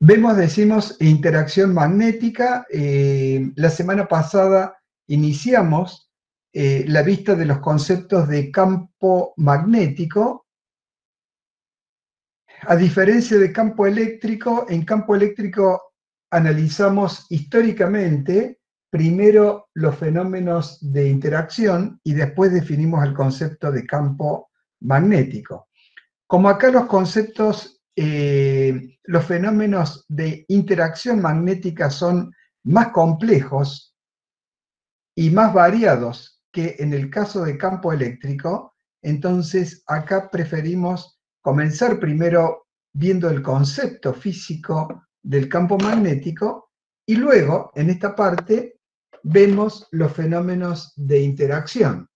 Decimos, interacción magnética. La semana pasada iniciamos la vista de los conceptos de campo magnético. A diferencia de campo eléctrico, en campo eléctrico analizamos históricamente primero los fenómenos de interacción y después definimos el concepto de campo magnético. Como acá los conceptos, los fenómenos de interacción magnética son más complejos y más variados que en el caso de campo eléctrico, entonces acá preferimos comenzar primero viendo el concepto físico del campo magnético y luego, en esta parte, vemos los fenómenos de interacción.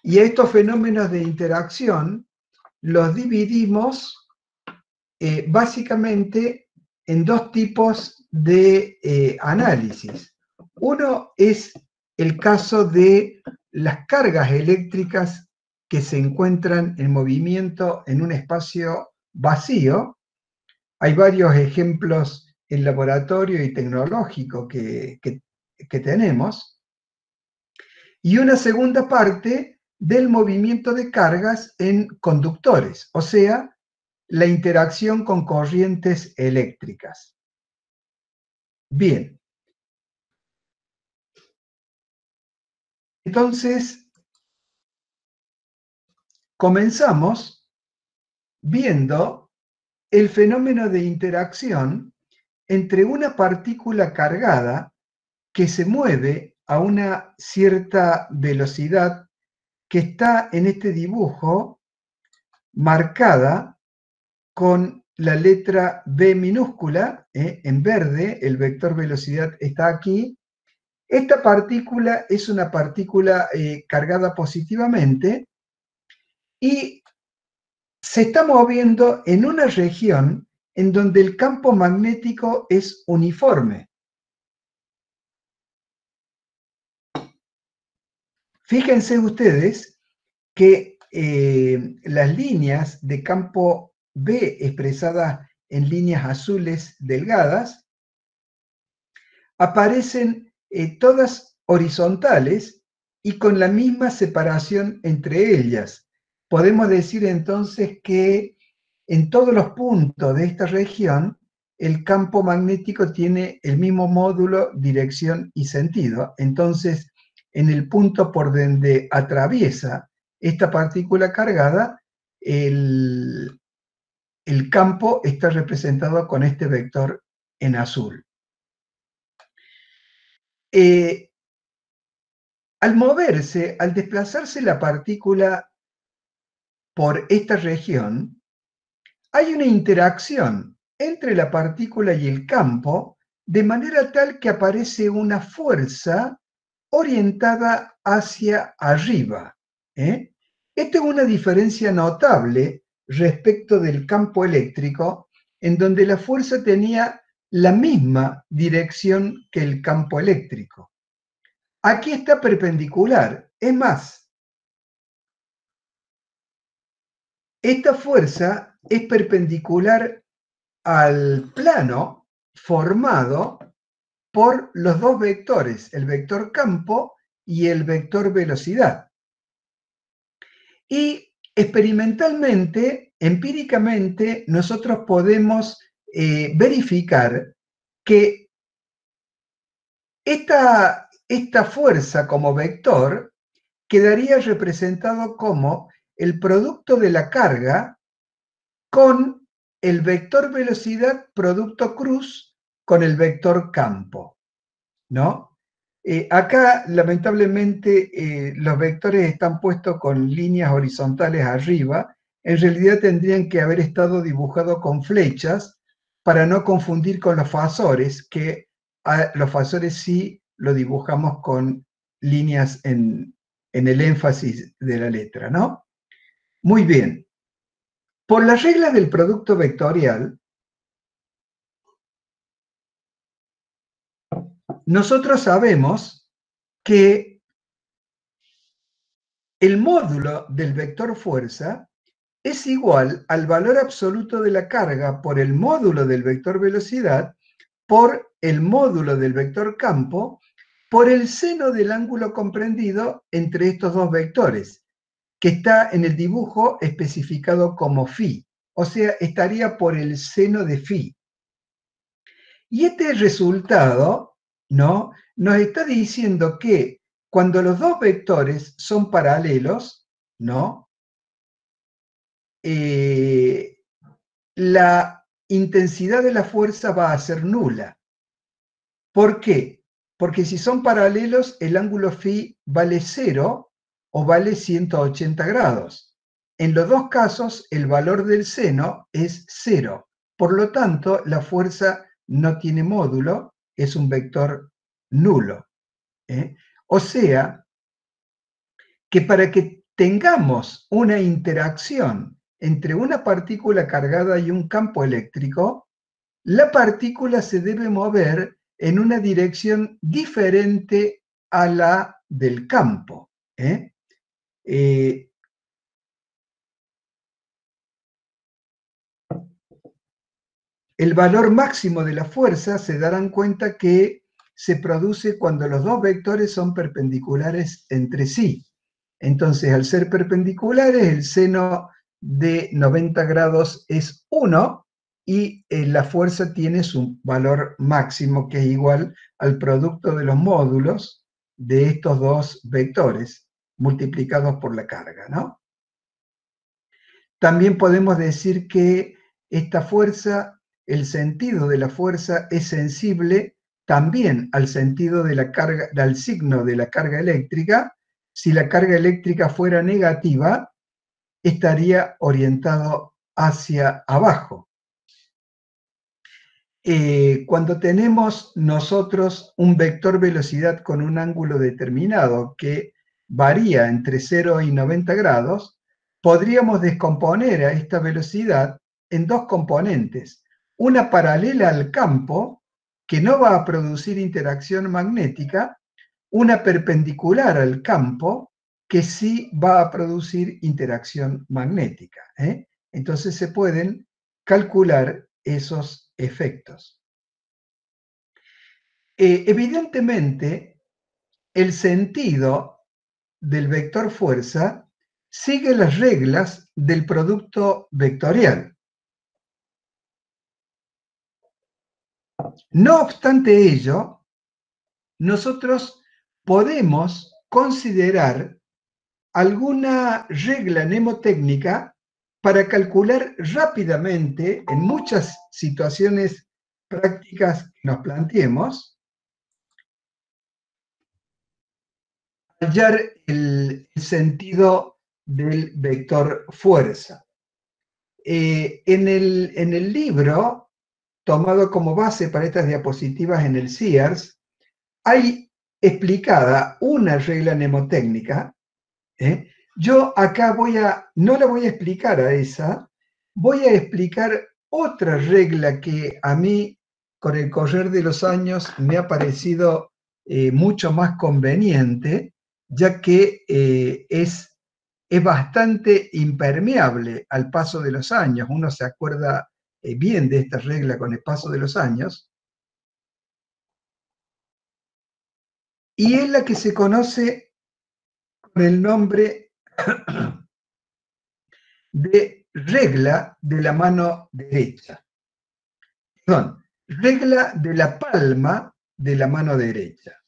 Y estos fenómenos de interacción los dividimos básicamente en dos tipos de análisis. Uno es el caso de las cargas eléctricas que se encuentran en movimiento en un espacio vacío. Hay varios ejemplos en laboratorio y tecnológico que tenemos. Y una segunda parte del movimiento de cargas en conductores, o sea, la interacción con corrientes eléctricas. Bien. Entonces, comenzamos viendo el fenómeno de interacción entre una partícula cargada que se mueve a una cierta velocidad que está en este dibujo marcada con la letra B minúscula, en verde, el vector velocidad está aquí. Esta partícula es una partícula cargada positivamente y se está moviendo en una región en donde el campo magnético es uniforme. Fíjense ustedes que las líneas de campo B expresadas en líneas azules delgadas aparecen todas horizontales y con la misma separación entre ellas. Podemos decir entonces que en todos los puntos de esta región el campo magnético tiene el mismo módulo, dirección y sentido. Entonces, en el punto por donde atraviesa esta partícula cargada, el campo está representado con este vector en azul. Al moverse, al desplazarse la partícula por esta región, hay una interacción entre la partícula y el campo, de manera tal que aparece una fuerza orientada hacia arriba. Esta es una diferencia notable respecto del campo eléctrico, en donde la fuerza tenía la misma dirección que el campo eléctrico. Aquí está perpendicular. Es más, esta fuerza es perpendicular al plano formado por los dos vectores, el vector campo y el vector velocidad. Y experimentalmente, empíricamente, nosotros podemos verificar que esta fuerza como vector quedaría representado como el producto de la carga con el vector velocidad producto cruz con el vector campo, ¿no? Acá, lamentablemente, los vectores están puestos con líneas horizontales arriba. En realidad tendrían que haber estado dibujados con flechas para no confundir con los fasores, que los fasores sí lo dibujamos con líneas en el énfasis de la letra, ¿no? Muy bien. Por la regla del producto vectorial, nosotros sabemos que el módulo del vector fuerza es igual al valor absoluto de la carga por el módulo del vector velocidad por el módulo del vector campo por el seno del ángulo comprendido entre estos dos vectores, que está en el dibujo especificado como phi, o sea, estaría por el seno de phi. Y este resultado, ¿no?, nos está diciendo que cuando los dos vectores son paralelos, ¿no?, la intensidad de la fuerza va a ser nula. ¿Por qué? Porque si son paralelos, el ángulo phi vale 0 o vale 180 grados. En los dos casos, el valor del seno es 0. Por lo tanto, la fuerza no tiene módulo, es un vector nulo. O sea, que para que tengamos una interacción entre una partícula cargada y un campo eléctrico, la partícula se debe mover en una dirección diferente a la del campo. El valor máximo de la fuerza se darán cuenta que se produce cuando los dos vectores son perpendiculares entre sí. Entonces, al ser perpendiculares, el seno de 90 grados es 1 y la fuerza tiene su valor máximo, que es igual al producto de los módulos de estos dos vectores multiplicados por la carga, ¿no? También podemos decir que esta fuerza, el sentido de la fuerza es sensible también al sentido de la carga, al signo de la carga eléctrica. Si la carga eléctrica fuera negativa, estaría orientado hacia abajo. Cuando tenemos nosotros un vector velocidad con un ángulo determinado que varía entre 0 y 90 grados, podríamos descomponer a esta velocidad en dos componentes. Una paralela al campo, que no va a producir interacción magnética, una perpendicular al campo, que sí va a producir interacción magnética. Entonces se pueden calcular esos efectos. Evidentemente, el sentido del vector fuerza sigue las reglas del producto vectorial. No obstante ello, nosotros podemos considerar alguna regla mnemotécnica para calcular rápidamente en muchas situaciones prácticas que nos planteemos, hallar el sentido del vector fuerza. En el libro, tomado como base para estas diapositivas en el CIARS, hay explicada una regla mnemotécnica. Yo acá no la voy a explicar a esa, voy a explicar otra regla que a mí, con el correr de los años, me ha parecido mucho más conveniente, ya que es bastante impermeable al paso de los años. Uno se acuerda bien de esta regla con el paso de los años. Y es la que se conoce con el nombre de regla de la mano derecha. Perdón, regla de la palma de la mano derecha.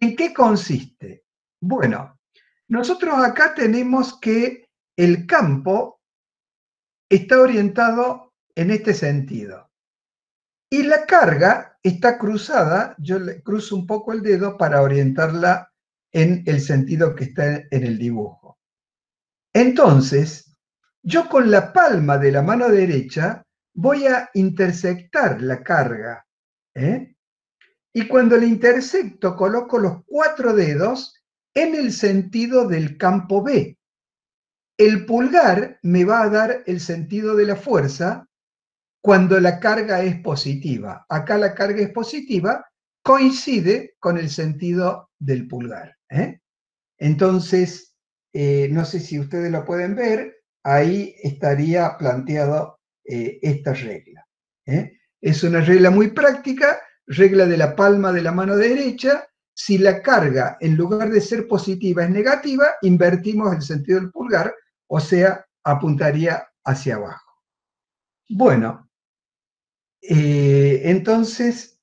¿En qué consiste? Bueno, nosotros acá tenemos que el campo está orientado en este sentido. Y la carga está cruzada, yo le cruzo un poco el dedo para orientarla en el sentido que está en el dibujo. Entonces, yo con la palma de la mano derecha voy a intersectar la carga. Y cuando le intersecto, coloco los 4 dedos en el sentido del campo B. El pulgar me va a dar el sentido de la fuerza cuando la carga es positiva. Acá la carga es positiva, coincide con el sentido del pulgar. Entonces, no sé si ustedes lo pueden ver, ahí estaría planteado esta regla. Es una regla muy práctica, regla de la palma de la mano derecha. Si la carga en lugar de ser positiva es negativa, invertimos el sentido del pulgar, o sea, apuntaría hacia abajo. Bueno, entonces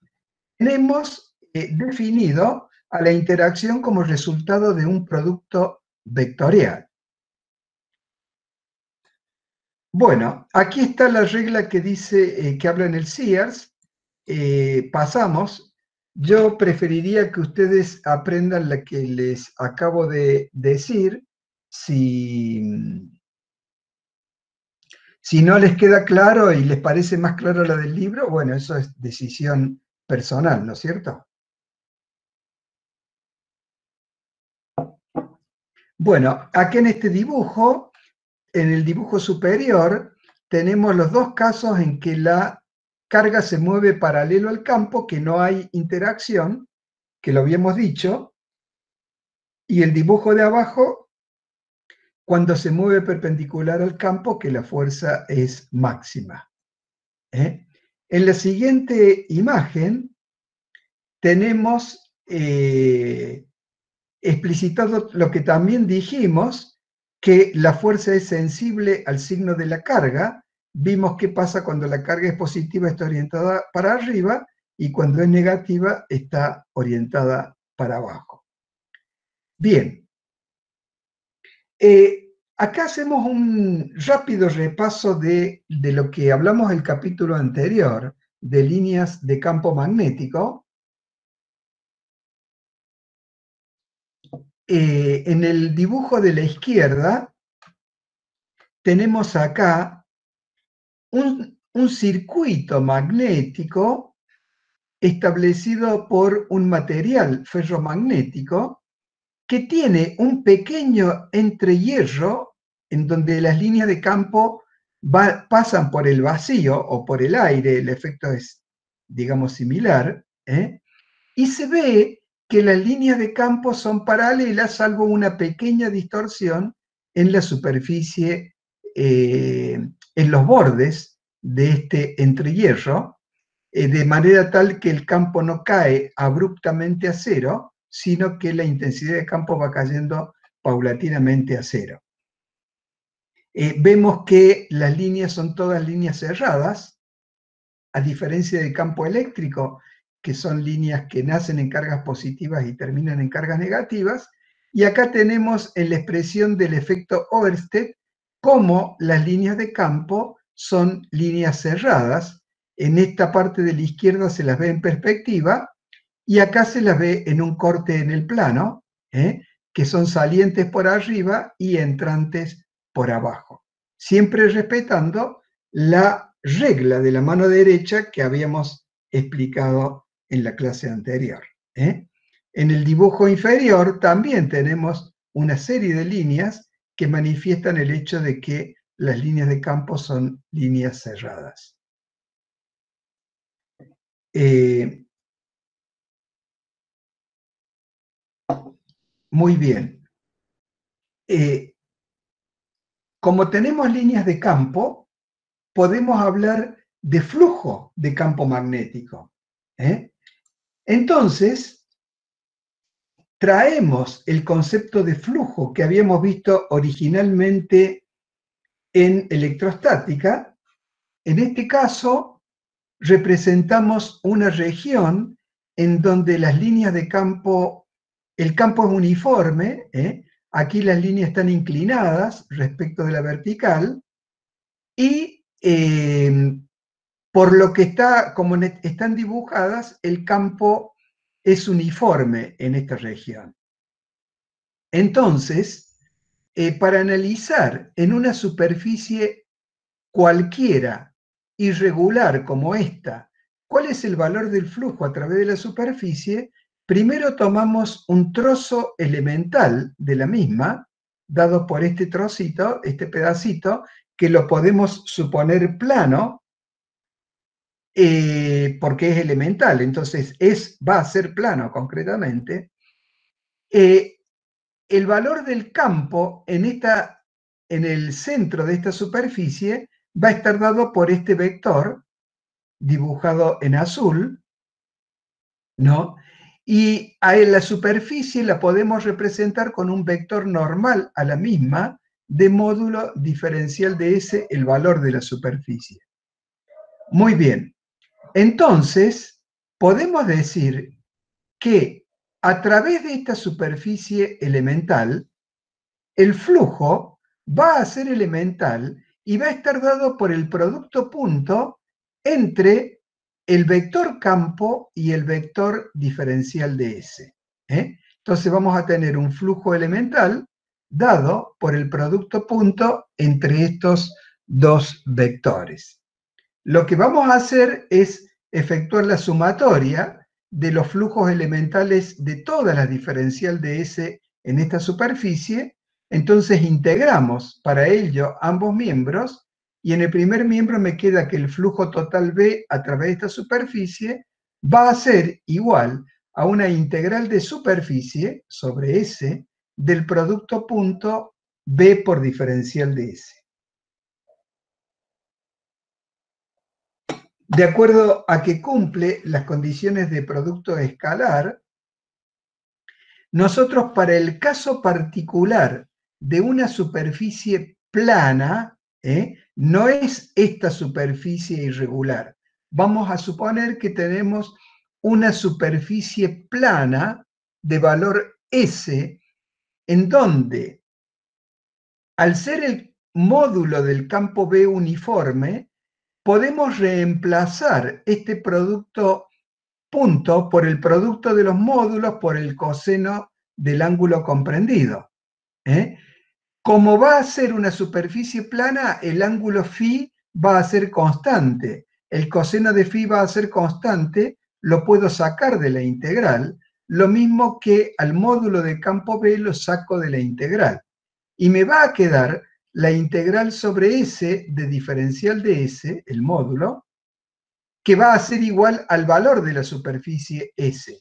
tenemos definido a la interacción como resultado de un producto vectorial. Bueno, aquí está la regla que dice, que habla en el Sears. Pasamos. Yo preferiría que ustedes aprendan la que les acabo de decir. Si no les queda claro y les parece más claro la del libro, bueno, eso es decisión personal, ¿no es cierto? Bueno, aquí en este dibujo, en el dibujo superior, tenemos los dos casos en que la carga se mueve paralelo al campo, que no hay interacción, que lo habíamos dicho, y el dibujo de abajo, cuando se mueve perpendicular al campo, que la fuerza es máxima. En la siguiente imagen tenemos explicitado lo que también dijimos, que la fuerza es sensible al signo de la carga. Vimos qué pasa cuando la carga es positiva, está orientada para arriba, y cuando es negativa, está orientada para abajo. Bien. Acá hacemos un rápido repaso de lo que hablamos en el capítulo anterior, de líneas de campo magnético. En el dibujo de la izquierda tenemos acá un circuito magnético establecido por un material ferromagnético que tiene un pequeño entrehierro en donde las líneas de campo pasan por el vacío o por el aire, el efecto es, digamos, similar, y se ve que las líneas de campo son paralelas, salvo una pequeña distorsión en la superficie, en los bordes de este entrehierro, de manera tal que el campo no cae abruptamente a cero, sino que la intensidad de campo va cayendo paulatinamente a cero. Vemos que las líneas son todas líneas cerradas, a diferencia del campo eléctrico, que son líneas que nacen en cargas positivas y terminan en cargas negativas. Y acá tenemos en la expresión del efecto Oersted cómo las líneas de campo son líneas cerradas. En esta parte de la izquierda se las ve en perspectiva y acá se las ve en un corte en el plano, que son salientes por arriba y entrantes por abajo, siempre respetando la regla de la mano derecha que habíamos explicado en la clase anterior. En el dibujo inferior también tenemos una serie de líneas que manifiestan el hecho de que las líneas de campo son líneas cerradas. Muy bien. Como tenemos líneas de campo, podemos hablar de flujo de campo magnético. Entonces, traemos el concepto de flujo que habíamos visto originalmente en electrostática. En este caso, representamos una región en donde las líneas de campo, el campo es uniforme, aquí las líneas están inclinadas respecto de la vertical, y por lo que está, como están dibujadas, el campo es uniforme en esta región. Entonces, para analizar en una superficie cualquiera, irregular como esta, cuál es el valor del flujo a través de la superficie, primero tomamos un trozo elemental de la misma, dado por este trocito, este pedacito, que lo podemos suponer plano, porque es elemental, entonces va a ser plano concretamente. El valor del campo en esta en el centro de esta superficie va a estar dado por este vector dibujado en azul, ¿no? Y a la superficie la podemos representar con un vector normal a la misma de módulo diferencial de S, el valor de la superficie. Muy bien. Entonces, podemos decir que a través de esta superficie elemental, el flujo va a ser elemental y va a estar dado por el producto punto entre el vector campo y el vector diferencial de S. Entonces vamos a tener un flujo elemental dado por el producto punto entre estos dos vectores. Lo que vamos a hacer es efectuar la sumatoria de los flujos elementales de toda la diferencial de S en esta superficie. Entonces integramos para ello ambos miembros y en el primer miembro me queda que el flujo total B a través de esta superficie va a ser igual a una integral de superficie sobre S del producto punto B por diferencial de S. De acuerdo a que cumple las condiciones de producto escalar, nosotros para el caso particular de una superficie plana, no es esta superficie irregular. Vamos a suponer que tenemos una superficie plana de valor S, en donde, al ser el módulo del campo B uniforme, podemos reemplazar este producto punto por el producto de los módulos por el coseno del ángulo comprendido. Como va a ser una superficie plana, el ángulo φ va a ser constante. El coseno de φ va a ser constante, lo puedo sacar de la integral, lo mismo que al módulo de campo B lo saco de la integral. Y me va a quedar la integral sobre S de diferencial de S, el módulo, que va a ser igual al valor de la superficie S.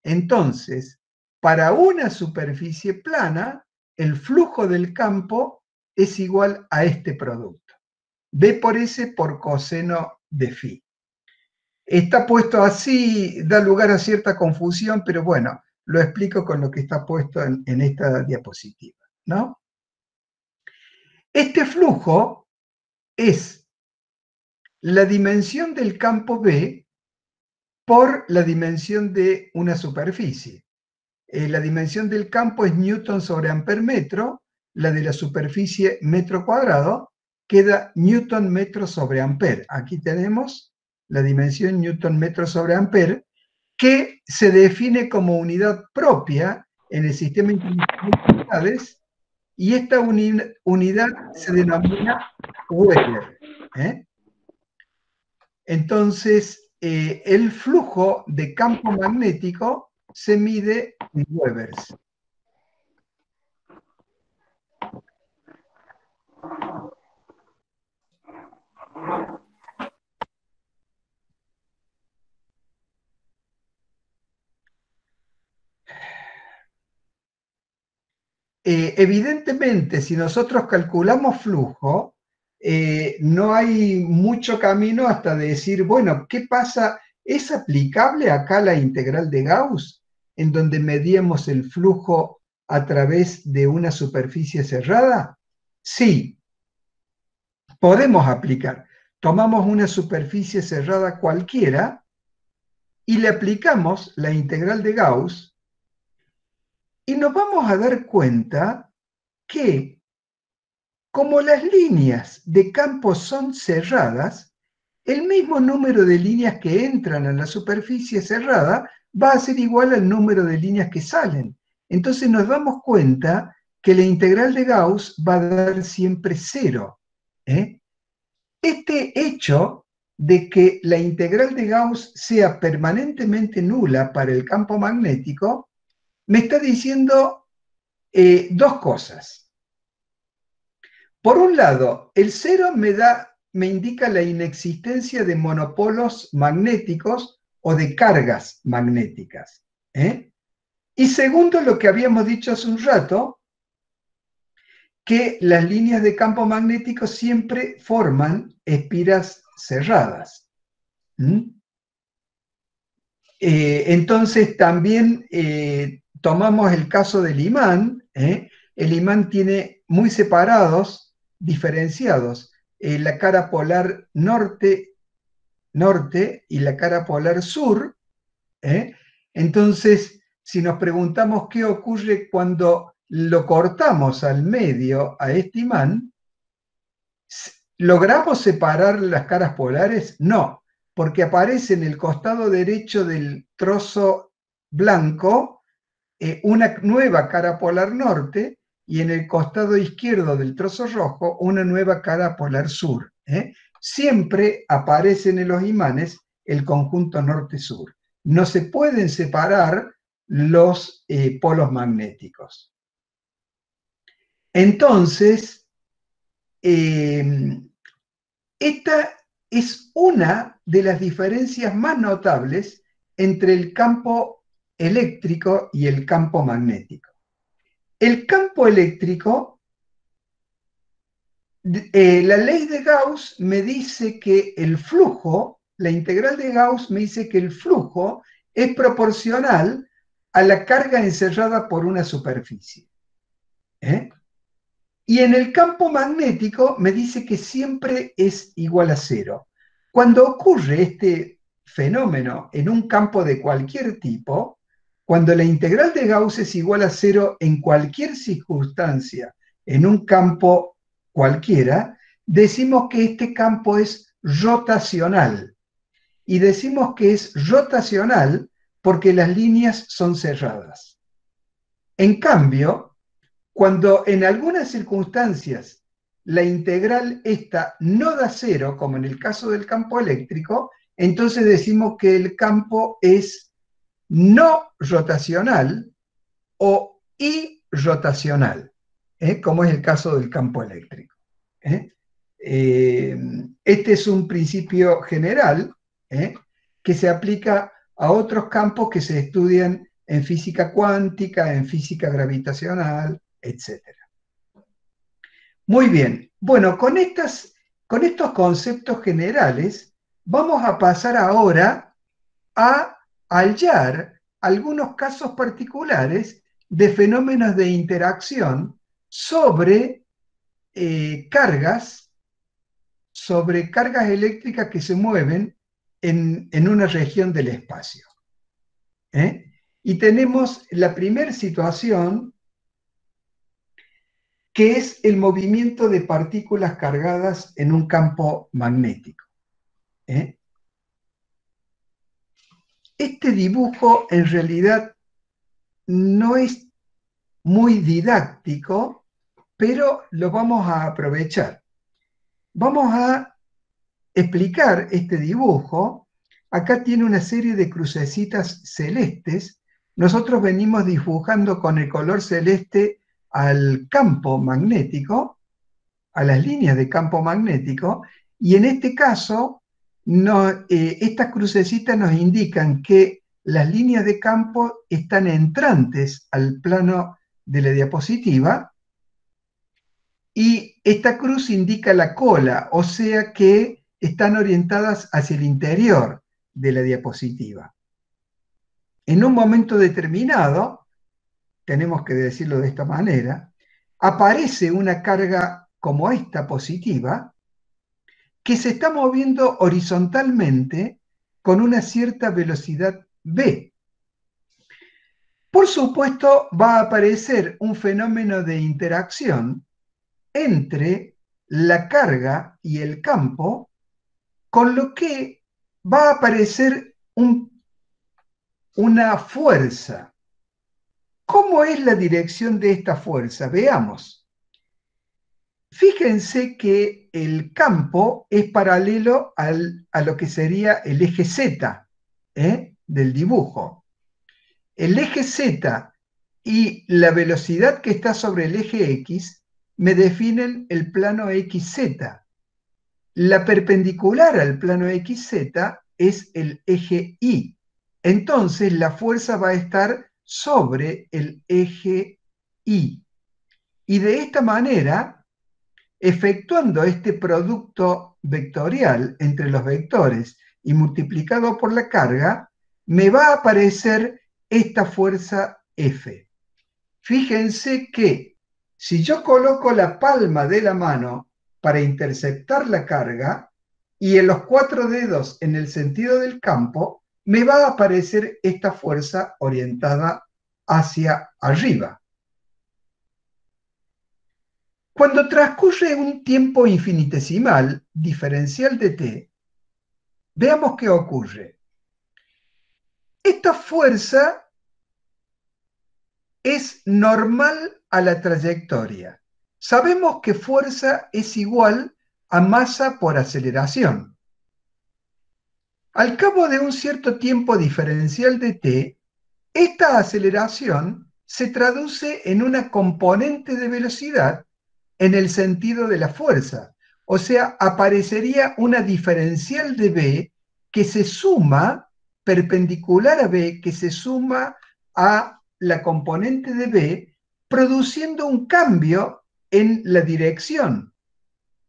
Entonces, para una superficie plana, el flujo del campo es igual a este producto. B por S por coseno de φ. Está puesto así, da lugar a cierta confusión, pero bueno, lo explico con lo que está puesto en esta diapositiva, ¿no? Este flujo es la dimensión del campo B por la dimensión de una superficie. La dimensión del campo es newton sobre amper metro, la de la superficie metro cuadrado, queda newton metro sobre amper. Aquí tenemos la dimensión newton metro sobre amper, que se define como unidad propia en el sistema internacional de unidades, y esta unidad se denomina Weber. Entonces, el flujo de campo magnético se mide en Webers. Evidentemente, si nosotros calculamos flujo, no hay mucho camino hasta decir, bueno, ¿qué pasa? ¿Es aplicable acá la integral de Gauss, en donde medíamos el flujo a través de una superficie cerrada? Sí, podemos aplicar. Tomamos una superficie cerrada cualquiera y le aplicamos la integral de Gauss, y nos vamos a dar cuenta que, como las líneas de campo son cerradas, el mismo número de líneas que entran a la superficie cerrada va a ser igual al número de líneas que salen. Entonces nos damos cuenta que la integral de Gauss va a dar siempre cero. Este hecho de que la integral de Gauss sea permanentemente nula para el campo magnético me está diciendo dos cosas. Por un lado, el cero me indica la inexistencia de monopolos magnéticos o de cargas magnéticas. Y segundo, lo que habíamos dicho hace un rato, que las líneas de campo magnético siempre forman espiras cerradas. ¿Mm? Entonces también tomamos el caso del imán. El imán tiene muy separados, diferenciados, la cara polar norte y la cara polar sur. Entonces, si nos preguntamos qué ocurre cuando lo cortamos al medio a este imán, ¿logramos separar las caras polares? No, porque aparece en el costado derecho del trozo blanco una nueva cara polar norte y en el costado izquierdo del trozo rojo una nueva cara polar sur. Siempre aparecen en los imanes el conjunto norte-sur. No se pueden separar los polos magnéticos. Entonces, esta es una de las diferencias más notables entre el campo eléctrico y el campo magnético. El campo eléctrico, la ley de Gauss me dice que el flujo, la integral de Gauss me dice que el flujo es proporcional a la carga encerrada por una superficie. Y en el campo magnético me dice que siempre es igual a cero. Cuando ocurre este fenómeno en un campo de cualquier tipo, cuando la integral de Gauss es igual a cero en cualquier circunstancia, en un campo cualquiera, decimos que este campo es rotacional. Y decimos que es rotacional porque las líneas son cerradas. En cambio, cuando en algunas circunstancias la integral esta no da cero, como en el caso del campo eléctrico, entonces decimos que el campo es no rotacional o irrotacional, como es el caso del campo eléctrico. Este es un principio general que se aplica a otros campos que se estudian en física cuántica, en física gravitacional, etc. Muy bien, bueno, con estos conceptos generales vamos a pasar ahora a hallar algunos casos particulares de fenómenos de interacción sobre cargas eléctricas que se mueven en una región del espacio. Y tenemos la primera situación, que es el movimiento de partículas cargadas en un campo magnético. Este dibujo en realidad no es muy didáctico, pero lo vamos a aprovechar. Vamos a explicar este dibujo. Acá tiene una serie de crucecitas celestes. Nosotros venimos dibujando con el color celeste al campo magnético, a las líneas de campo magnético, y en este caso estas crucecitas nos indican que las líneas de campo están entrantes al plano de la diapositiva, y esta cruz indica la cola, o sea que están orientadas hacia el interior de la diapositiva. En un momento determinado, tenemos que decirlo de esta manera, aparece una carga como esta positiva, que se está moviendo horizontalmente con una cierta velocidad v. Por supuesto, va a aparecer un fenómeno de interacción entre la carga y el campo, con lo que va a aparecer una fuerza. ¿Cómo es la dirección de esta fuerza? Veamos. Fíjense que el campo es paralelo a lo que sería el eje Z del dibujo. El eje Z y la velocidad que está sobre el eje X me definen el plano XZ. La perpendicular al plano XZ es el eje Y. Entonces la fuerza va a estar sobre el eje Y. Y de esta manera, efectuando este producto vectorial entre los vectores y multiplicado por la carga, me va a aparecer esta fuerza F. Fíjense que si yo coloco la palma de la mano para interceptar la carga y en los 4 dedos en el sentido del campo, me va a aparecer esta fuerza orientada hacia arriba. Cuando transcurre un tiempo infinitesimal diferencial de t, veamos qué ocurre. Esta fuerza es normal a la trayectoria. Sabemos que fuerza es igual a masa por aceleración. Al cabo de un cierto tiempo diferencial de t, esta aceleración se traduce en una componente de velocidad en el sentido de la fuerza. O sea, aparecería una diferencial de b que se suma, perpendicular a b, que se suma a la componente de b, produciendo un cambio en la dirección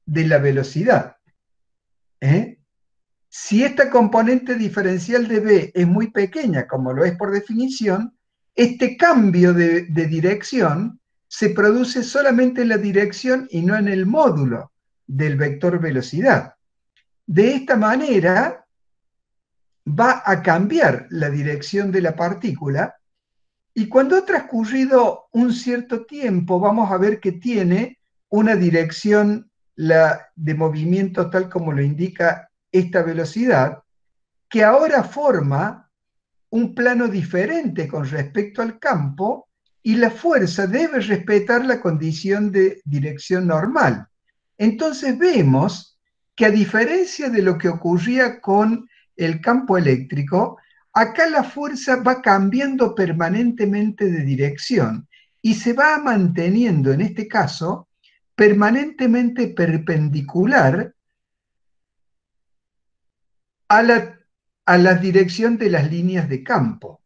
de la velocidad. Si esta componente diferencial de b es muy pequeña, como lo es por definición, este cambio de dirección se produce solamente en la dirección y no en el módulo del vector velocidad. De esta manera va a cambiar la dirección de la partícula y cuando ha transcurrido un cierto tiempo vamos a ver que tiene una dirección de movimiento tal como lo indica esta velocidad, que ahora forma un plano diferente con respecto al campo y la fuerza debe respetar la condición de dirección normal. Entonces vemos que a diferencia de lo que ocurría con el campo eléctrico, acá la fuerza va cambiando permanentemente de dirección y se va manteniendo, en este caso, permanentemente perpendicular a la dirección de las líneas de campo.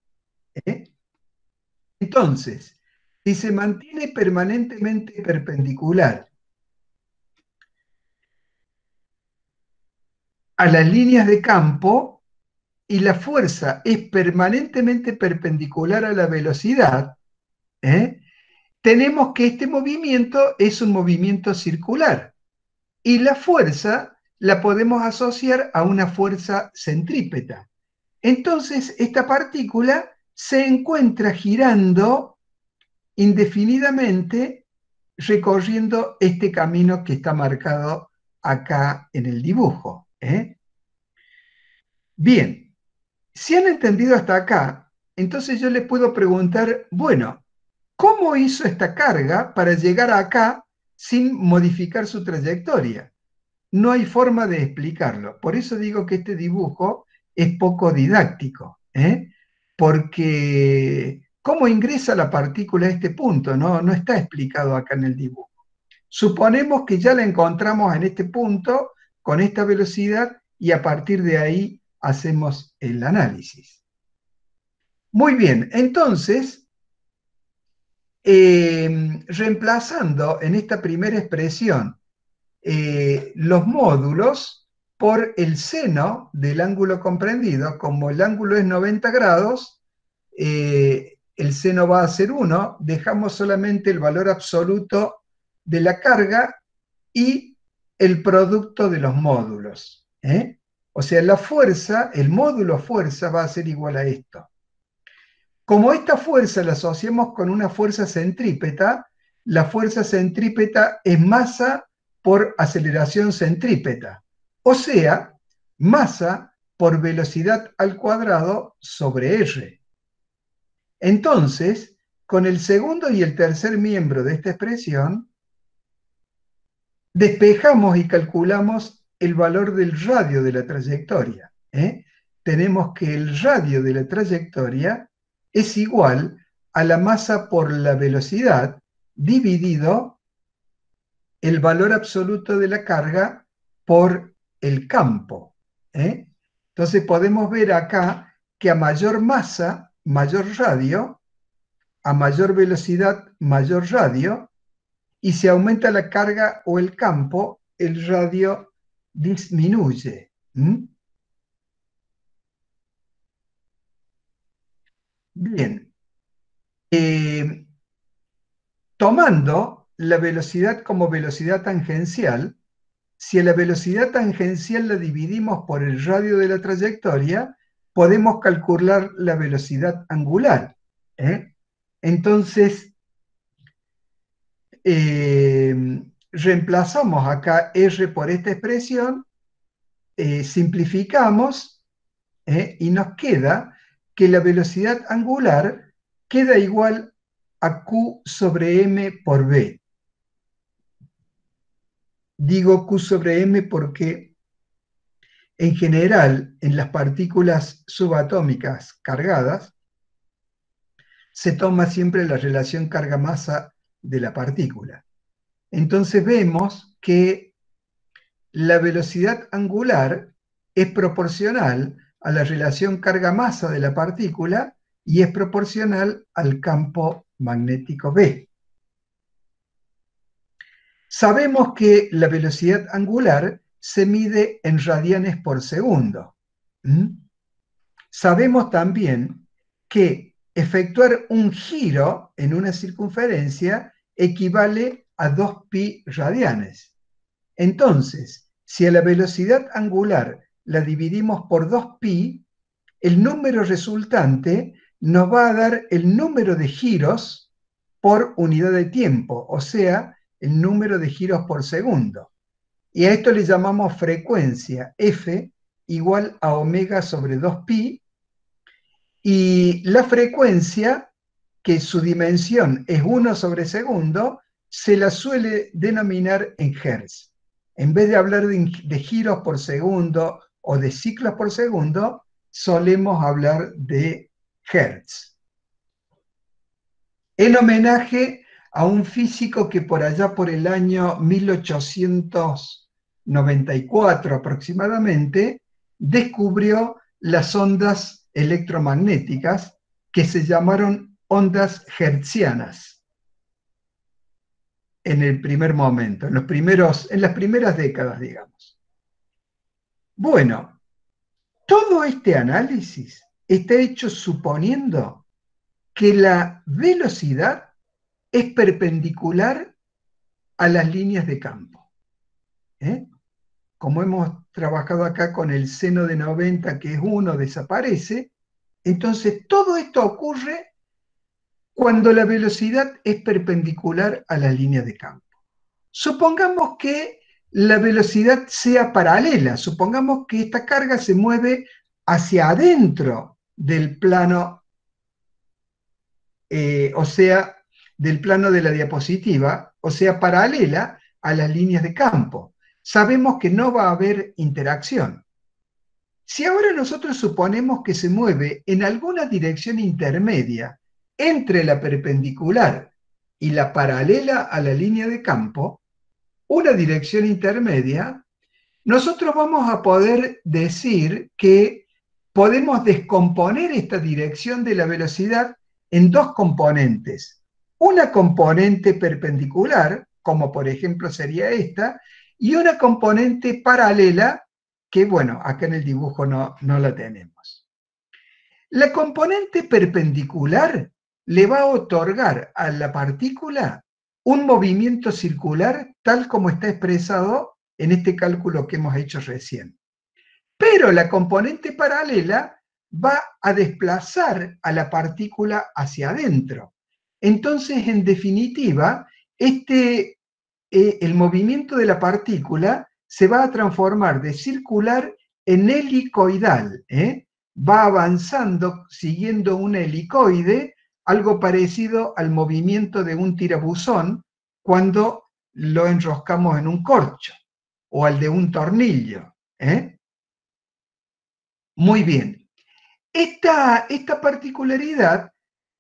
Entonces, si se mantiene permanentemente perpendicular a las líneas de campo y la fuerza es permanentemente perpendicular a la velocidad, tenemos que este movimiento es un movimiento circular y la fuerza la podemos asociar a una fuerza centrípeta. Entonces, esta partícula se encuentra girando indefinidamente recorriendo este camino que está marcado acá en el dibujo. Bien, si han entendido hasta acá, entonces yo les puedo preguntar, bueno, ¿cómo hizo esta carga para llegar acá sin modificar su trayectoria? No hay forma de explicarlo. Por eso digo que este dibujo es poco didáctico, porque cómo ingresa la partícula a este punto no está explicado acá en el dibujo. Suponemos que ya la encontramos en este punto, con esta velocidad, y a partir de ahí hacemos el análisis. Muy bien, entonces, reemplazando en esta primera expresión los módulos por el seno del ángulo comprendido, como el ángulo es 90 grados, el seno va a ser 1, dejamos solamente el valor absoluto de la carga y el producto de los módulos. O sea, la fuerza, el módulo fuerza va a ser igual a esto. Como esta fuerza la asociamos con una fuerza centrípeta, la fuerza centrípeta es masa por aceleración centrípeta. O sea, masa por velocidad al cuadrado sobre R. Entonces, con el segundo y el tercer miembro de esta expresión, despejamos y calculamos el valor del radio de la trayectoria. Tenemos que el radio de la trayectoria es igual a la masa por la velocidad dividido el valor absoluto de la carga por el campo. Entonces podemos ver acá que a mayor masa, mayor radio, a mayor velocidad, mayor radio, y si aumenta la carga o el campo, el radio disminuye. Bien. Tomando la velocidad como velocidad tangencial, si a la velocidad tangencial la dividimos por el radio de la trayectoria, podemos calcular la velocidad angular. Entonces, reemplazamos acá R por esta expresión, simplificamos y nos queda que la velocidad angular queda igual a Q sobre M por B. Digo Q sobre M porque en general en las partículas subatómicas cargadas se toma siempre la relación carga-masa de la partícula. Entonces vemos que la velocidad angular es proporcional a la relación carga-masa de la partícula y es proporcional al campo magnético B. Sabemos que la velocidad angular se mide en radianes por segundo. Sabemos también que efectuar un giro en una circunferencia equivale a 2pi radianes. Entonces, si a la velocidad angular la dividimos por 2pi, el número resultante nos va a dar el número de giros por unidad de tiempo, o sea, el número de giros por segundo. Y a esto le llamamos frecuencia, F igual a omega sobre 2pi, y la frecuencia, que su dimensión es 1 sobre segundo, se la suele denominar en hertz. En vez de hablar de giros por segundo o de ciclos por segundo, solemos hablar de hertz. En homenaje a un físico que por allá por el año 1894 aproximadamente, descubrió las ondas electromagnéticas que se llamaron ondas hertzianas en el primer momento, en las primeras décadas, digamos. Bueno, todo este análisis está hecho suponiendo que la velocidad es perpendicular a las líneas de campo. Como hemos trabajado acá con el seno de 90, que es 1, desaparece. Entonces, todo esto ocurre cuando la velocidad es perpendicular a las líneas de campo. Supongamos que la velocidad sea paralela, supongamos que esta carga se mueve hacia adentro del plano, o sea, del plano de la diapositiva, o sea, paralela a las líneas de campo. Sabemos que no va a haber interacción. Si ahora nosotros suponemos que se mueve en alguna dirección intermedia entre la perpendicular y la paralela a la línea de campo, una dirección intermedia, nosotros vamos a poder decir que podemos descomponer esta dirección de la velocidad en dos componentes. Una componente perpendicular, como por ejemplo sería esta, y una componente paralela, que bueno, acá en el dibujo no la tenemos. La componente perpendicular le va a otorgar a la partícula un movimiento circular tal como está expresado en este cálculo que hemos hecho recién. Pero la componente paralela va a desplazar a la partícula hacia adentro. Entonces, en definitiva, el movimiento de la partícula se va a transformar de circular en helicoidal. Va avanzando siguiendo un helicoide, algo parecido al movimiento de un tirabuzón cuando lo enroscamos en un corcho, o al de un tornillo. Muy bien. Esta particularidad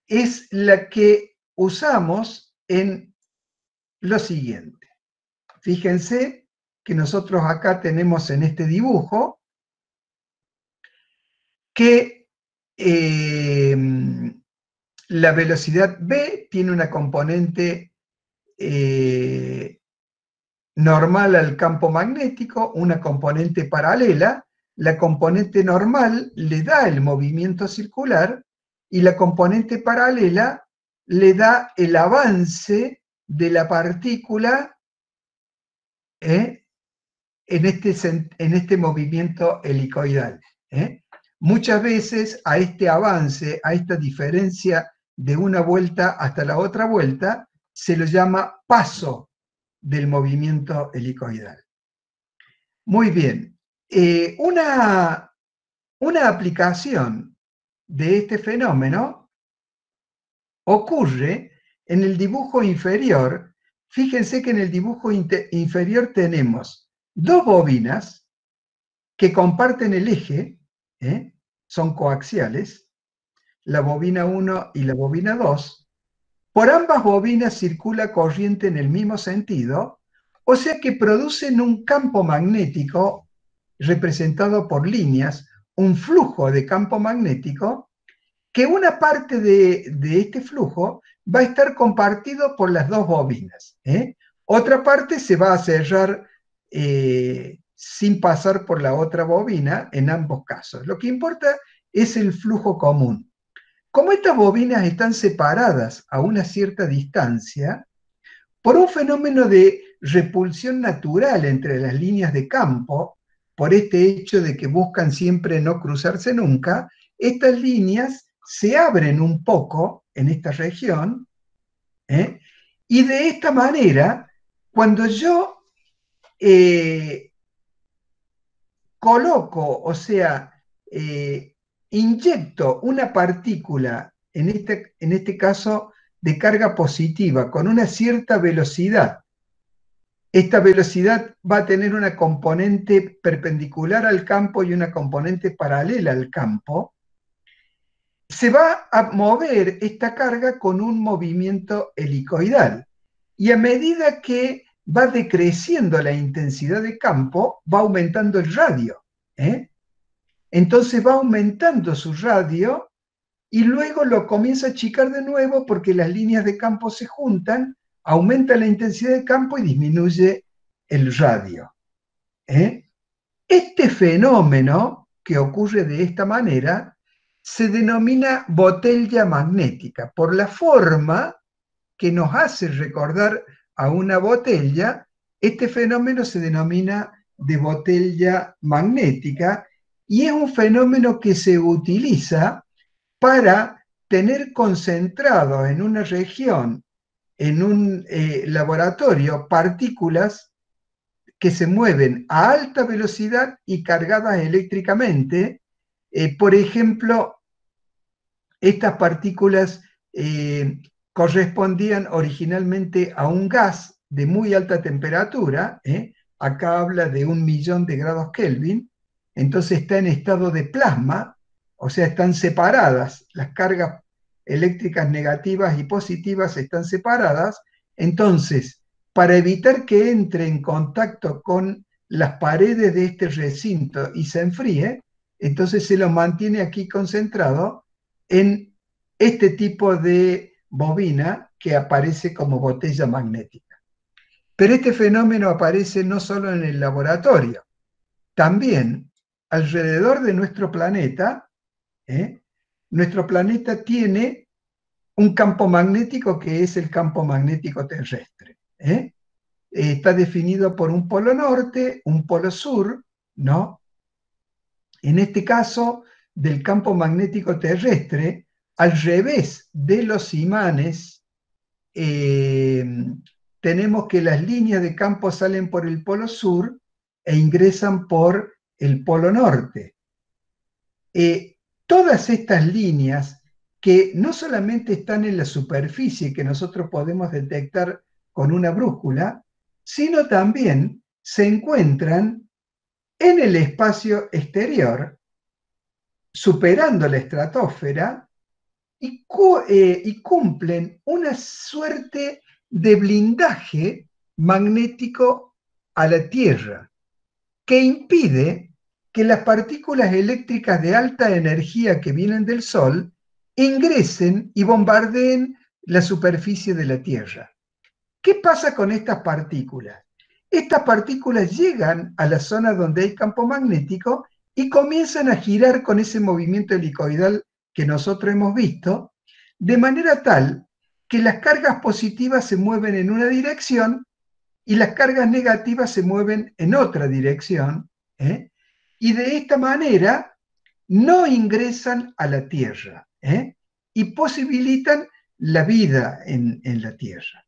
es la que usamos en lo siguiente. Fíjense que nosotros acá tenemos en este dibujo que la velocidad v tiene una componente normal al campo magnético, una componente paralela. La componente normal le da el movimiento circular y la componente paralela le da el avance de la partícula en este movimiento helicoidal. Muchas veces a este avance, a esta diferencia de una vuelta hasta la otra vuelta, se lo llama paso del movimiento helicoidal. Muy bien. Una aplicación de este fenómeno ocurre en el dibujo inferior. Fíjense que en el dibujo inferior tenemos dos bobinas que comparten el eje, son coaxiales, la bobina 1 y la bobina 2. Por ambas bobinas circula corriente en el mismo sentido, o sea que producen un campo magnético representado por líneas, un flujo de campo magnético, que una parte de este flujo va a estar compartido por las dos bobinas. Otra parte se va a cerrar sin pasar por la otra bobina en ambos casos. Lo que importa es el flujo común. Como estas bobinas están separadas a una cierta distancia, por un fenómeno de repulsión natural entre las líneas de campo, por este hecho de que buscan siempre no cruzarse nunca, estas líneas se abren un poco en esta región, y de esta manera, cuando yo coloco, o sea, inyecto una partícula, en este caso de carga positiva, con una cierta velocidad, esta velocidad va a tener una componente perpendicular al campo y una componente paralela al campo. Se va a mover esta carga con un movimiento helicoidal. Y a medida que va decreciendo la intensidad de campo, va aumentando el radio. Entonces va aumentando su radio y luego lo comienza a achicar de nuevo porque las líneas de campo se juntan, aumenta la intensidad de campo y disminuye el radio. Este fenómeno que ocurre de esta manera se denomina botella magnética, por la forma que nos hace recordar a una botella. Este fenómeno se denomina de botella magnética y es un fenómeno que se utiliza para tener concentrado en una región, en un laboratorio, partículas que se mueven a alta velocidad y cargadas eléctricamente. Por ejemplo, estas partículas correspondían originalmente a un gas de muy alta temperatura. Acá habla de 1.000.000 de grados Kelvin. Entonces está en estado de plasma, o sea, están separadas. Las cargas eléctricas negativas y positivas están separadas. Entonces, para evitar que entre en contacto con las paredes de este recinto y se enfríe, entonces se lo mantiene aquí concentrado en este tipo de bobina que aparece como botella magnética. Pero este fenómeno aparece no solo en el laboratorio, también alrededor de nuestro planeta. Nuestro planeta tiene un campo magnético que es el campo magnético terrestre. Está definido por un polo norte, un polo sur, ¿no? En este caso, del campo magnético terrestre, al revés de los imanes, tenemos que las líneas de campo salen por el polo sur e ingresan por el polo norte. Todas estas líneas que no solamente están en la superficie que nosotros podemos detectar con una brújula, sino también se encuentran en el espacio exterior, superando la estratosfera, y cumplen una suerte de blindaje magnético a la Tierra, que impide que las partículas eléctricas de alta energía que vienen del Sol ingresen y bombardeen la superficie de la Tierra. ¿Qué pasa con estas partículas? Estas partículas llegan a la zona donde hay campo magnético y comienzan a girar con ese movimiento helicoidal que nosotros hemos visto, de manera tal que las cargas positivas se mueven en una dirección y las cargas negativas se mueven en otra dirección, y de esta manera no ingresan a la Tierra, y posibilitan la vida en la Tierra.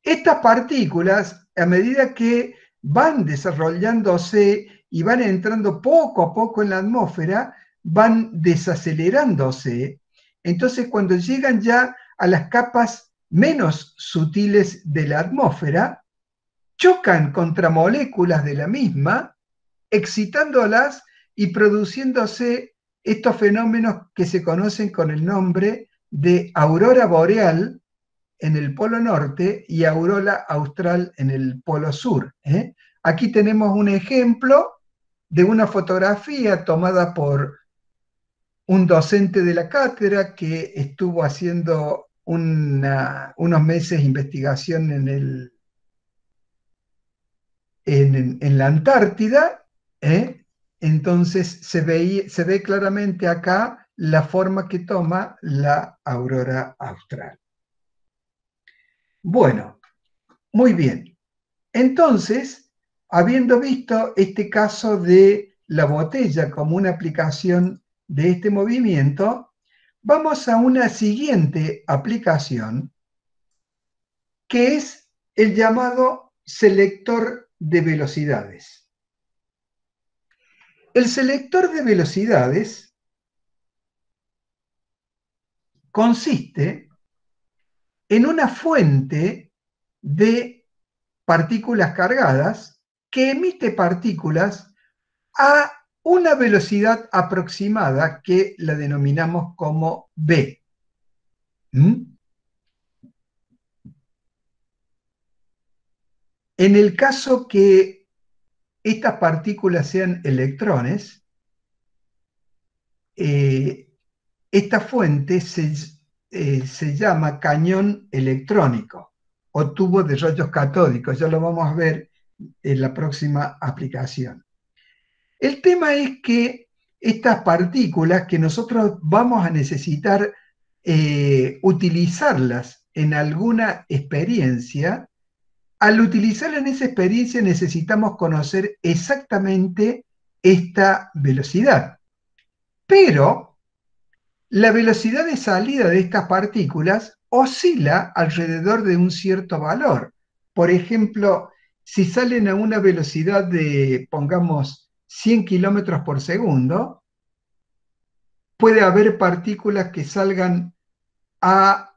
Estas partículas, a medida que van desarrollándose y van entrando poco a poco en la atmósfera, van desacelerándose. Entonces, cuando llegan ya a las capas menos sutiles de la atmósfera, chocan contra moléculas de la misma, excitándolas y produciéndose estos fenómenos que se conocen con el nombre de aurora boreal en el polo norte y aurora austral en el polo sur. Aquí tenemos un ejemplo de una fotografía tomada por un docente de la cátedra que estuvo haciendo unos meses de investigación en la Antártida. Entonces se ve claramente acá la forma que toma la aurora austral. Bueno, muy bien. Entonces, habiendo visto este caso de la botella como una aplicación de este movimiento, vamos a una siguiente aplicación, que es el llamado selector de velocidades. El selector de velocidades consiste en una fuente de partículas cargadas que emite partículas a una velocidad aproximada que la denominamos como v. En el caso que estas partículas sean electrones, esta fuente se llama cañón electrónico o tubo de rayos catódicos. Ya lo vamos a ver en la próxima aplicación. El tema es que estas partículas que nosotros vamos a necesitar utilizarlas en alguna experiencia, al utilizarla en esa experiencia necesitamos conocer exactamente esta velocidad. Pero la velocidad de salida de estas partículas oscila alrededor de un cierto valor. Por ejemplo, si salen a una velocidad de, pongamos, 100 kilómetros por segundo, puede haber partículas que salgan a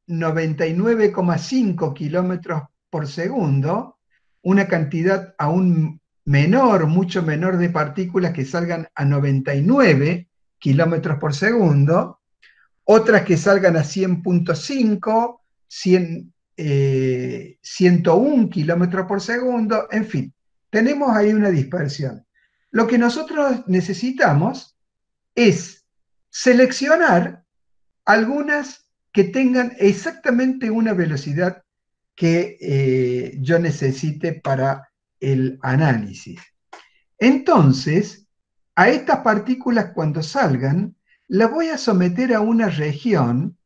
99,5 kilómetros por segundo, una cantidad aún menor, mucho menor de partículas que salgan a 99 kilómetros por segundo, otras que salgan a 100.5, 101 kilómetros por segundo, en fin, tenemos ahí una dispersión. Lo que nosotros necesitamos es seleccionar algunas que tengan exactamente una velocidad que yo necesite para el análisis. Entonces, a estas partículas cuando salgan, las voy a someter a una región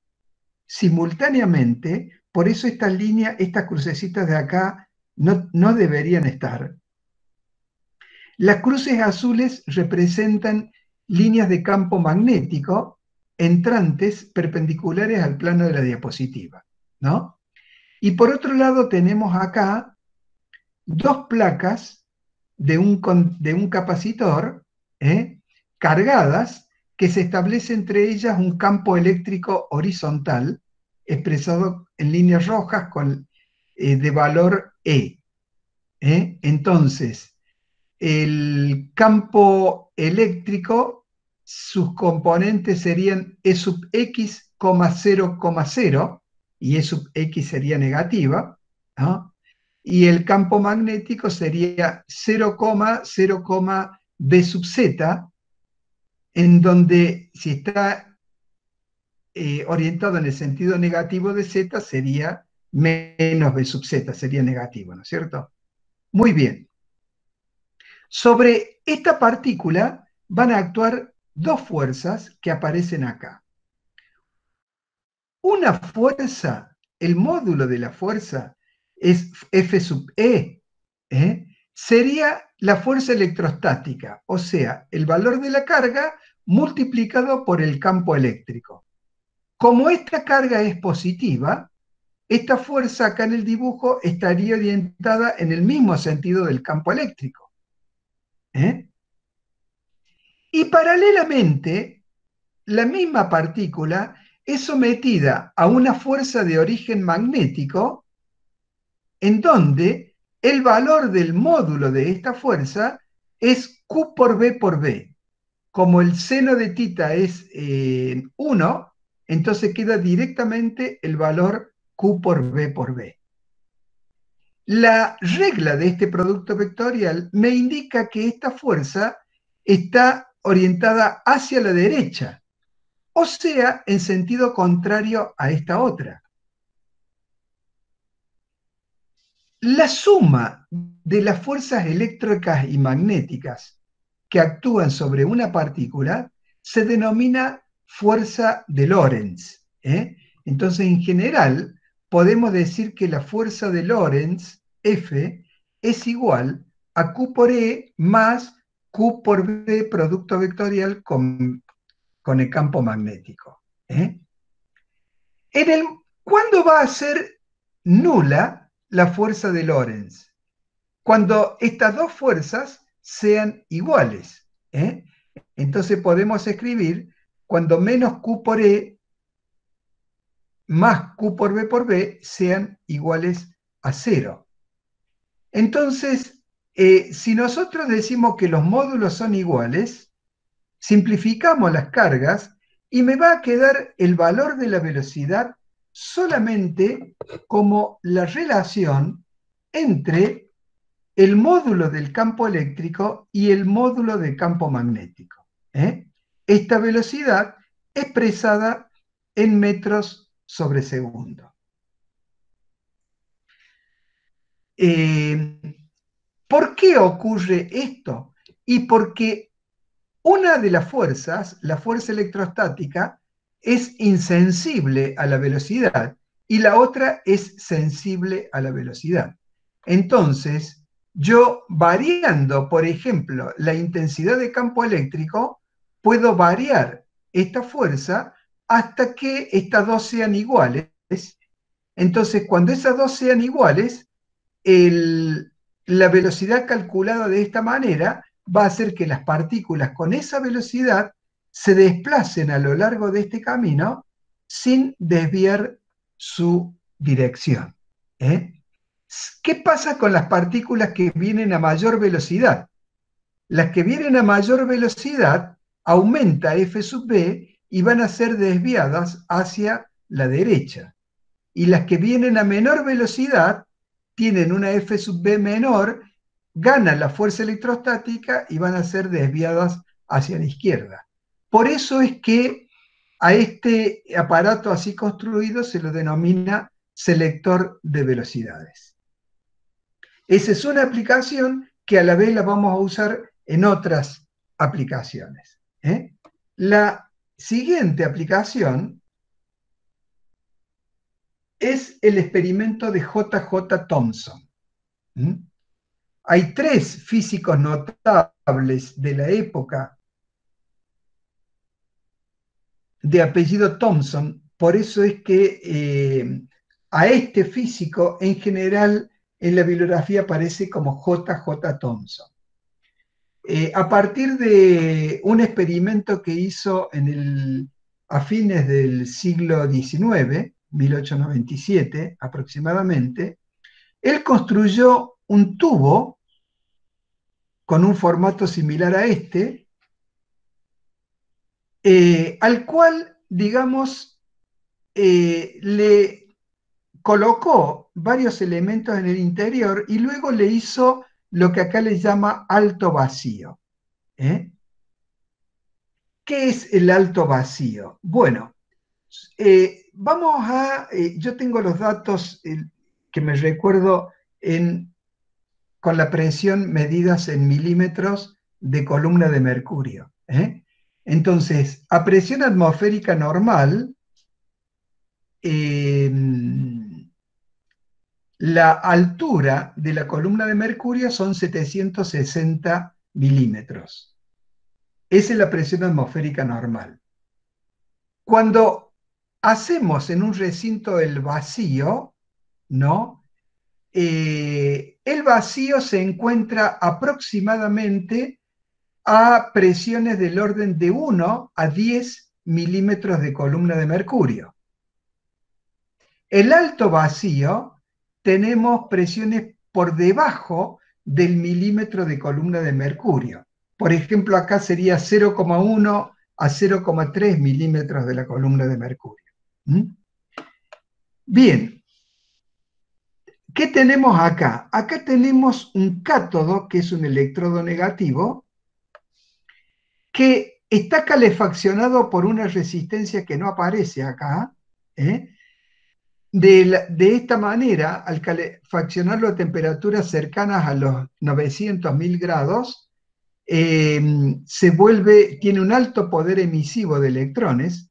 simultáneamente, por eso estas líneas, estas crucecitas de acá no deberían estar. Las cruces azules representan líneas de campo magnético entrantes perpendiculares al plano de la diapositiva, ¿no? Y por otro lado tenemos acá dos placas de un capacitor cargadas que se establece entre ellas un campo eléctrico horizontal expresado en líneas rojas de valor E. Entonces, el campo eléctrico, sus componentes serían E sub x, 0,0, y E sub x sería negativa, ¿no? Y el campo magnético sería 0,0, B sub z, en donde si está orientado en el sentido negativo de z sería menos B sub Z sería negativo, ¿no es cierto? Muy bien. Sobre esta partícula van a actuar dos fuerzas que aparecen acá. Una fuerza, el módulo de la fuerza es F sub E, sería la fuerza electrostática, o sea, el valor de la carga multiplicado por el campo eléctrico. Como esta carga es positiva, esta fuerza acá en el dibujo estaría orientada en el mismo sentido del campo eléctrico. Y paralelamente, la misma partícula es sometida a una fuerza de origen magnético en donde el valor del módulo de esta fuerza es Q por B por B. Como el seno de tita es 1, entonces queda directamente el valor Q por B por B. La regla de este producto vectorial me indica que esta fuerza está orientada hacia la derecha, o sea, en sentido contrario a esta otra. La suma de las fuerzas eléctricas y magnéticas que actúan sobre una partícula se denomina fuerza de Lorentz. Entonces, en general, podemos decir que la fuerza de Lorentz, F, es igual a Q por E más Q por B producto vectorial con el campo magnético. ¿Cuándo va a ser nula la fuerza de Lorentz? Cuando estas dos fuerzas sean iguales. Entonces podemos escribir cuando menos Q por E más Q por B por B sean iguales a 0. Entonces, si nosotros decimos que los módulos son iguales, simplificamos las cargas y me va a quedar el valor de la velocidad solamente como la relación entre el módulo del campo eléctrico y el módulo del campo magnético. Esta velocidad expresada en metros sobre segundo. ¿Por qué ocurre esto? Y porque una de las fuerzas, la fuerza electrostática, es insensible a la velocidad y la otra es sensible a la velocidad. Entonces, yo variando, por ejemplo, la intensidad de campo eléctrico, puedo variar esta fuerza hasta que estas dos sean iguales. Entonces, cuando esas dos sean iguales, la velocidad calculada de esta manera va a hacer que las partículas con esa velocidad se desplacen a lo largo de este camino sin desviar su dirección. ¿Qué pasa con las partículas que vienen a mayor velocidad? Las que vienen a mayor velocidad aumenta F sub B y van a ser desviadas hacia la derecha. Y las que vienen a menor velocidad tienen una F sub B menor, ganan la fuerza electrostática y van a ser desviadas hacia la izquierda. Por eso es que a este aparato así construido se lo denomina selector de velocidades. Esa es una aplicación que a la vez la vamos a usar en otras aplicaciones. La siguiente aplicación es el experimento de J.J. Thomson. Hay tres físicos notables de la época de apellido Thomson, por eso es que a este físico en general en la bibliografía aparece como J.J. Thomson. A partir de un experimento que hizo a fines del siglo XIX, 1897 aproximadamente, él construyó un tubo con un formato similar a este, al cual, digamos, le colocó varios elementos en el interior y luego le hizo lo que acá le llama alto vacío. ¿Qué es el alto vacío? Bueno, yo tengo los datos que me recuerdo con la presión medidas en milímetros de columna de mercurio. Entonces, a presión atmosférica normal, la altura de la columna de mercurio son 760 milímetros. Esa es la presión atmosférica normal. Cuando hacemos en un recinto el vacío, ¿no? El vacío se encuentra aproximadamente a presiones del orden de 1 a 10 milímetros de columna de mercurio. El alto vacío tenemos presiones por debajo del milímetro de columna de mercurio. Por ejemplo, acá sería 0,1 a 0,3 milímetros de la columna de mercurio. Bien, ¿qué tenemos acá? Acá tenemos un cátodo, que es un electrodo negativo, que está calefaccionado por una resistencia que no aparece acá. De esta manera, al calefaccionarlo a temperaturas cercanas a los 900.000 grados, tiene un alto poder emisivo de electrones.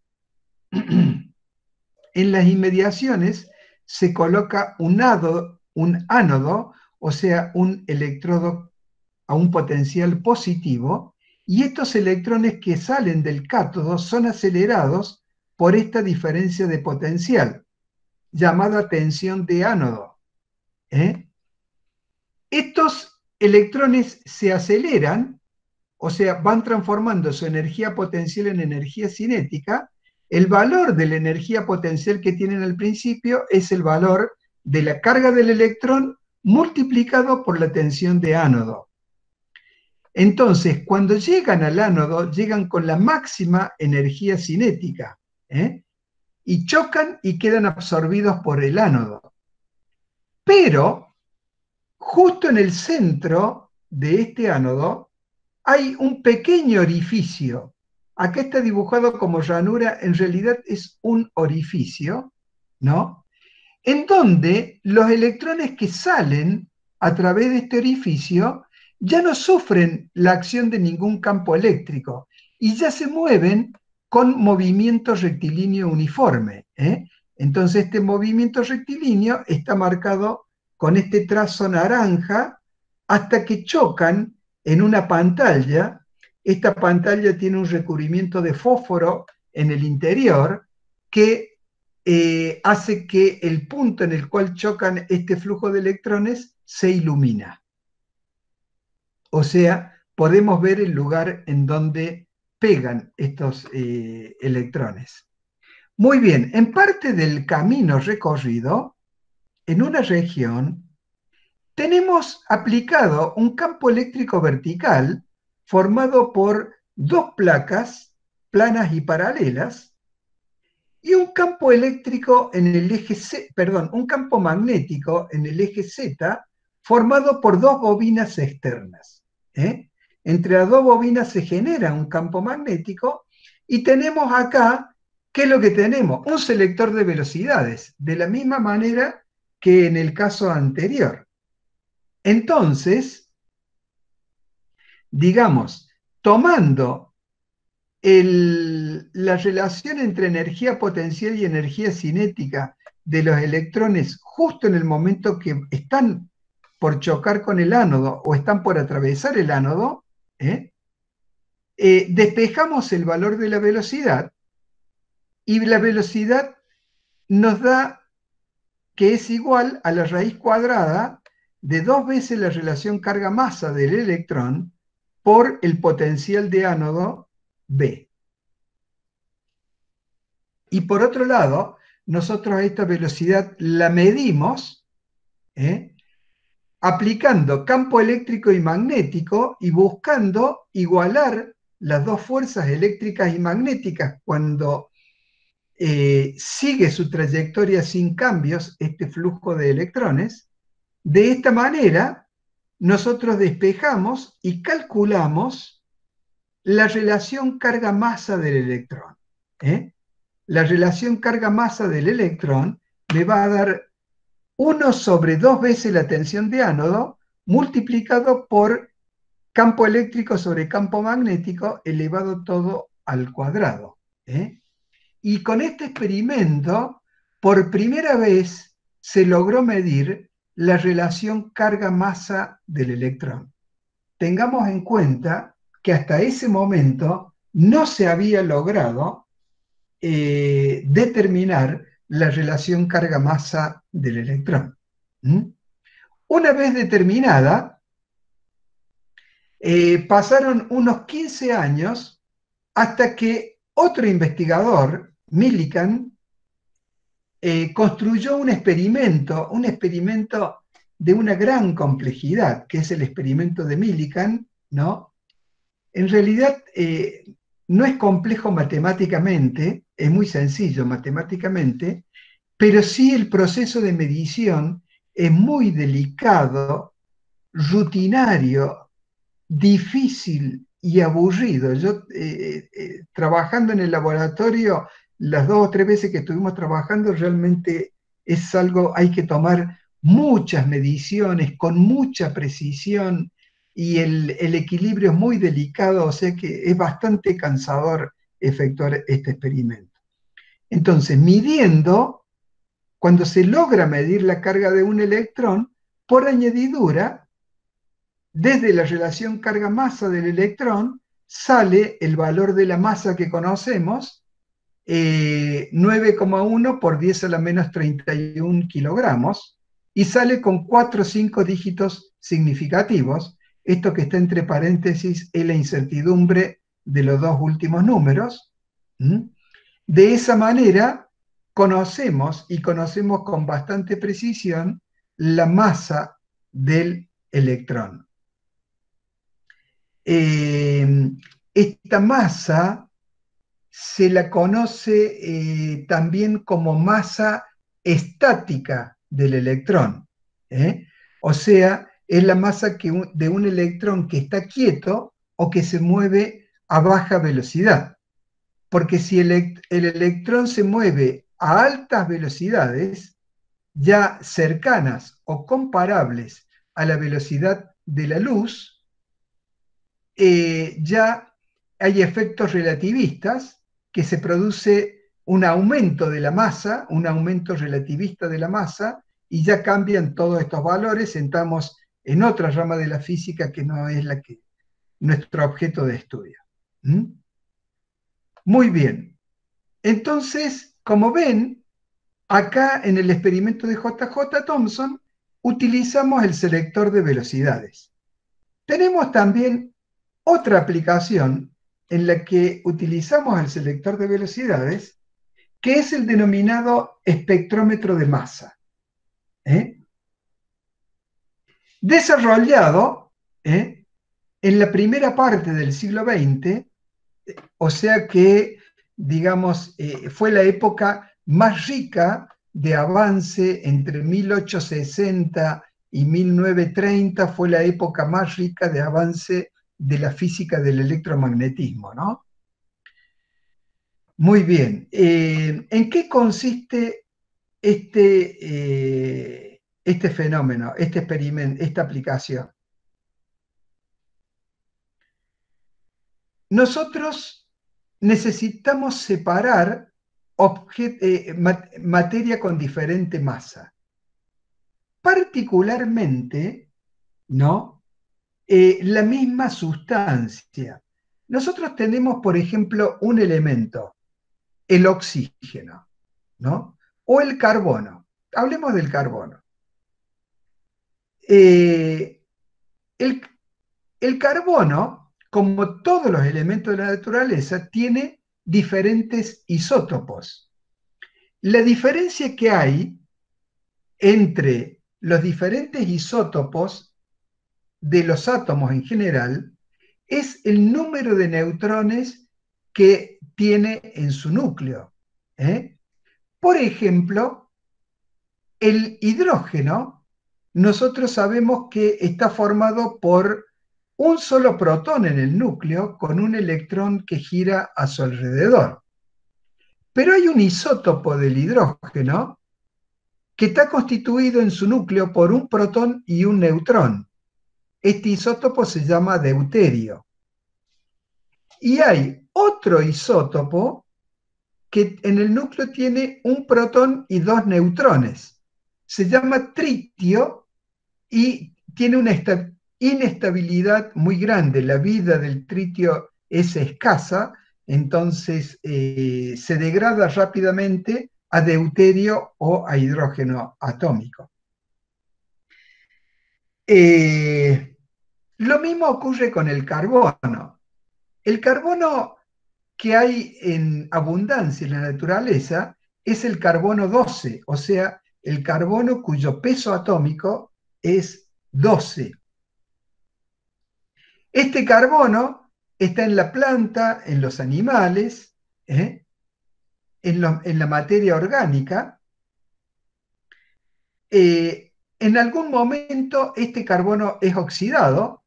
En las inmediaciones se coloca un ánodo, o sea, un electrodo a un potencial positivo, y estos electrones que salen del cátodo son acelerados por esta diferencia de potencial, llamada tensión de ánodo. Estos electrones se aceleran, o sea, van transformando su energía potencial en energía cinética. El valor de la energía potencial que tienen al principio es el valor de la carga del electrón multiplicado por la tensión de ánodo. Entonces, cuando llegan al ánodo, llegan con la máxima energía cinética, y chocan y quedan absorbidos por el ánodo. Pero, justo en el centro de este ánodo, hay un pequeño orificio. Acá está dibujado como ranura, en realidad es un orificio, ¿no? En donde los electrones que salen a través de este orificio ya no sufren la acción de ningún campo eléctrico y ya se mueven con movimiento rectilíneo uniforme. Entonces este movimiento rectilíneo está marcado con este trazo naranja hasta que chocan en una pantalla. Esta pantalla tiene un recubrimiento de fósforo en el interior que hace que el punto en el cual chocan este flujo de electrones se ilumina. O sea, podemos ver el lugar en donde pegan estos electrones. Muy bien, en parte del camino recorrido, en una región, tenemos aplicado un campo eléctrico vertical formado por dos placas planas y paralelas y un campo eléctrico en el eje C, perdón, un campo magnético en el eje Z formado por dos bobinas externas. Entre las dos bobinas se genera un campo magnético y tenemos acá, ¿qué es lo que tenemos? Un selector de velocidades, de la misma manera que en el caso anterior. Entonces, digamos, tomando la relación entre energía potencial y energía cinética de los electrones justo en el momento que están por chocar con el ánodo o están por atravesar el ánodo, despejamos el valor de la velocidad y la velocidad nos da que es igual a la raíz cuadrada de 2 veces la relación carga-masa del electrón por el potencial de ánodo B. Y por otro lado, nosotros esta velocidad la medimos aplicando campo eléctrico y magnético y buscando igualar las dos fuerzas eléctricas y magnéticas cuando sigue su trayectoria sin cambios este flujo de electrones. De esta manera, nosotros despejamos y calculamos la relación carga-masa del electrón. la relación carga-masa del electrón me va a dar 1 sobre 2 veces la tensión de ánodo multiplicado por campo eléctrico sobre campo magnético elevado todo al cuadrado. Y con este experimento, por primera vez, se logró medir la relación carga-masa del electrón. Tengamos en cuenta que hasta ese momento no se había logrado determinar la relación carga-masa del electrón. Una vez determinada, pasaron unos 15 años hasta que otro investigador, Millikan, construyó un experimento de una gran complejidad, que es el experimento de Millikan, ¿no? En realidad no es complejo matemáticamente, es muy sencillo matemáticamente, pero sí el proceso de medición es muy delicado, rutinario, difícil y aburrido. Yo, trabajando en el laboratorio, las 2 o 3 veces que estuvimos trabajando, realmente es algo, hay que tomar muchas mediciones con mucha precisión y el equilibrio es muy delicado, o sea que es bastante cansador efectuar este experimento. Entonces, cuando se logra medir la carga de un electrón, por añadidura, desde la relación carga-masa del electrón, sale el valor de la masa que conocemos, 9,1 por 10 a la menos 31 kilogramos, y sale con 4 o 5 dígitos significativos. Esto que está entre paréntesis es la incertidumbre de los 2 últimos números. De esa manera, conocemos con bastante precisión la masa del electrón. Esta masa se la conoce también como masa estática del electrón. O sea, es la masa de un electrón que está quieto o que se mueve a baja velocidad. Porque si el electrón se mueve a altas velocidades, ya cercanas o comparables a la velocidad de la luz, ya hay efectos relativistas, que se produce un aumento de la masa, un aumento relativista de la masa, y ya cambian todos estos valores, entramos en otra rama de la física que no es nuestro objeto de estudio. Muy bien. Entonces, como ven, acá en el experimento de J.J. Thomson utilizamos el selector de velocidades. Tenemos también otra aplicación en la que utilizamos el selector de velocidades, que es el denominado espectrómetro de masa. Desarrollado en la primera parte del siglo XX, o sea que, digamos, fue la época más rica de avance entre 1860 y 1930, fue la época más rica de avance de la física del electromagnetismo, ¿no? Muy bien. ¿En qué consiste este fenómeno, este experimento, esta aplicación? Nosotros necesitamos separar materia con diferente masa. Particularmente, ¿no? La misma sustancia. Nosotros tenemos, por ejemplo, un elemento, el oxígeno, ¿no? O el carbono. Hablemos del carbono. El carbono, como todos los elementos de la naturaleza, tiene diferentes isótopos. La diferencia que hay entre los diferentes isótopos de los átomos en general es el número de neutrones que tiene en su núcleo. Por ejemplo, el hidrógeno, nosotros sabemos que está formado por un solo protón en el núcleo con un electrón que gira a su alrededor. Pero hay un isótopo del hidrógeno que está constituido en su núcleo por un protón y un neutrón. Este isótopo se llama deuterio. Y hay otro isótopo que en el núcleo tiene un protón y dos neutrones. Se llama tritio y tiene una inestabilidad muy grande. La vida del tritio es escasa, entonces se degrada rápidamente a deuterio o a hidrógeno atómico. Lo mismo ocurre con el carbono. El carbono que hay en abundancia en la naturaleza es el carbono 12, o sea, el carbono cuyo peso atómico es 12. Este carbono está en la planta, en los animales, en la materia orgánica. En algún momento este carbono es oxidado.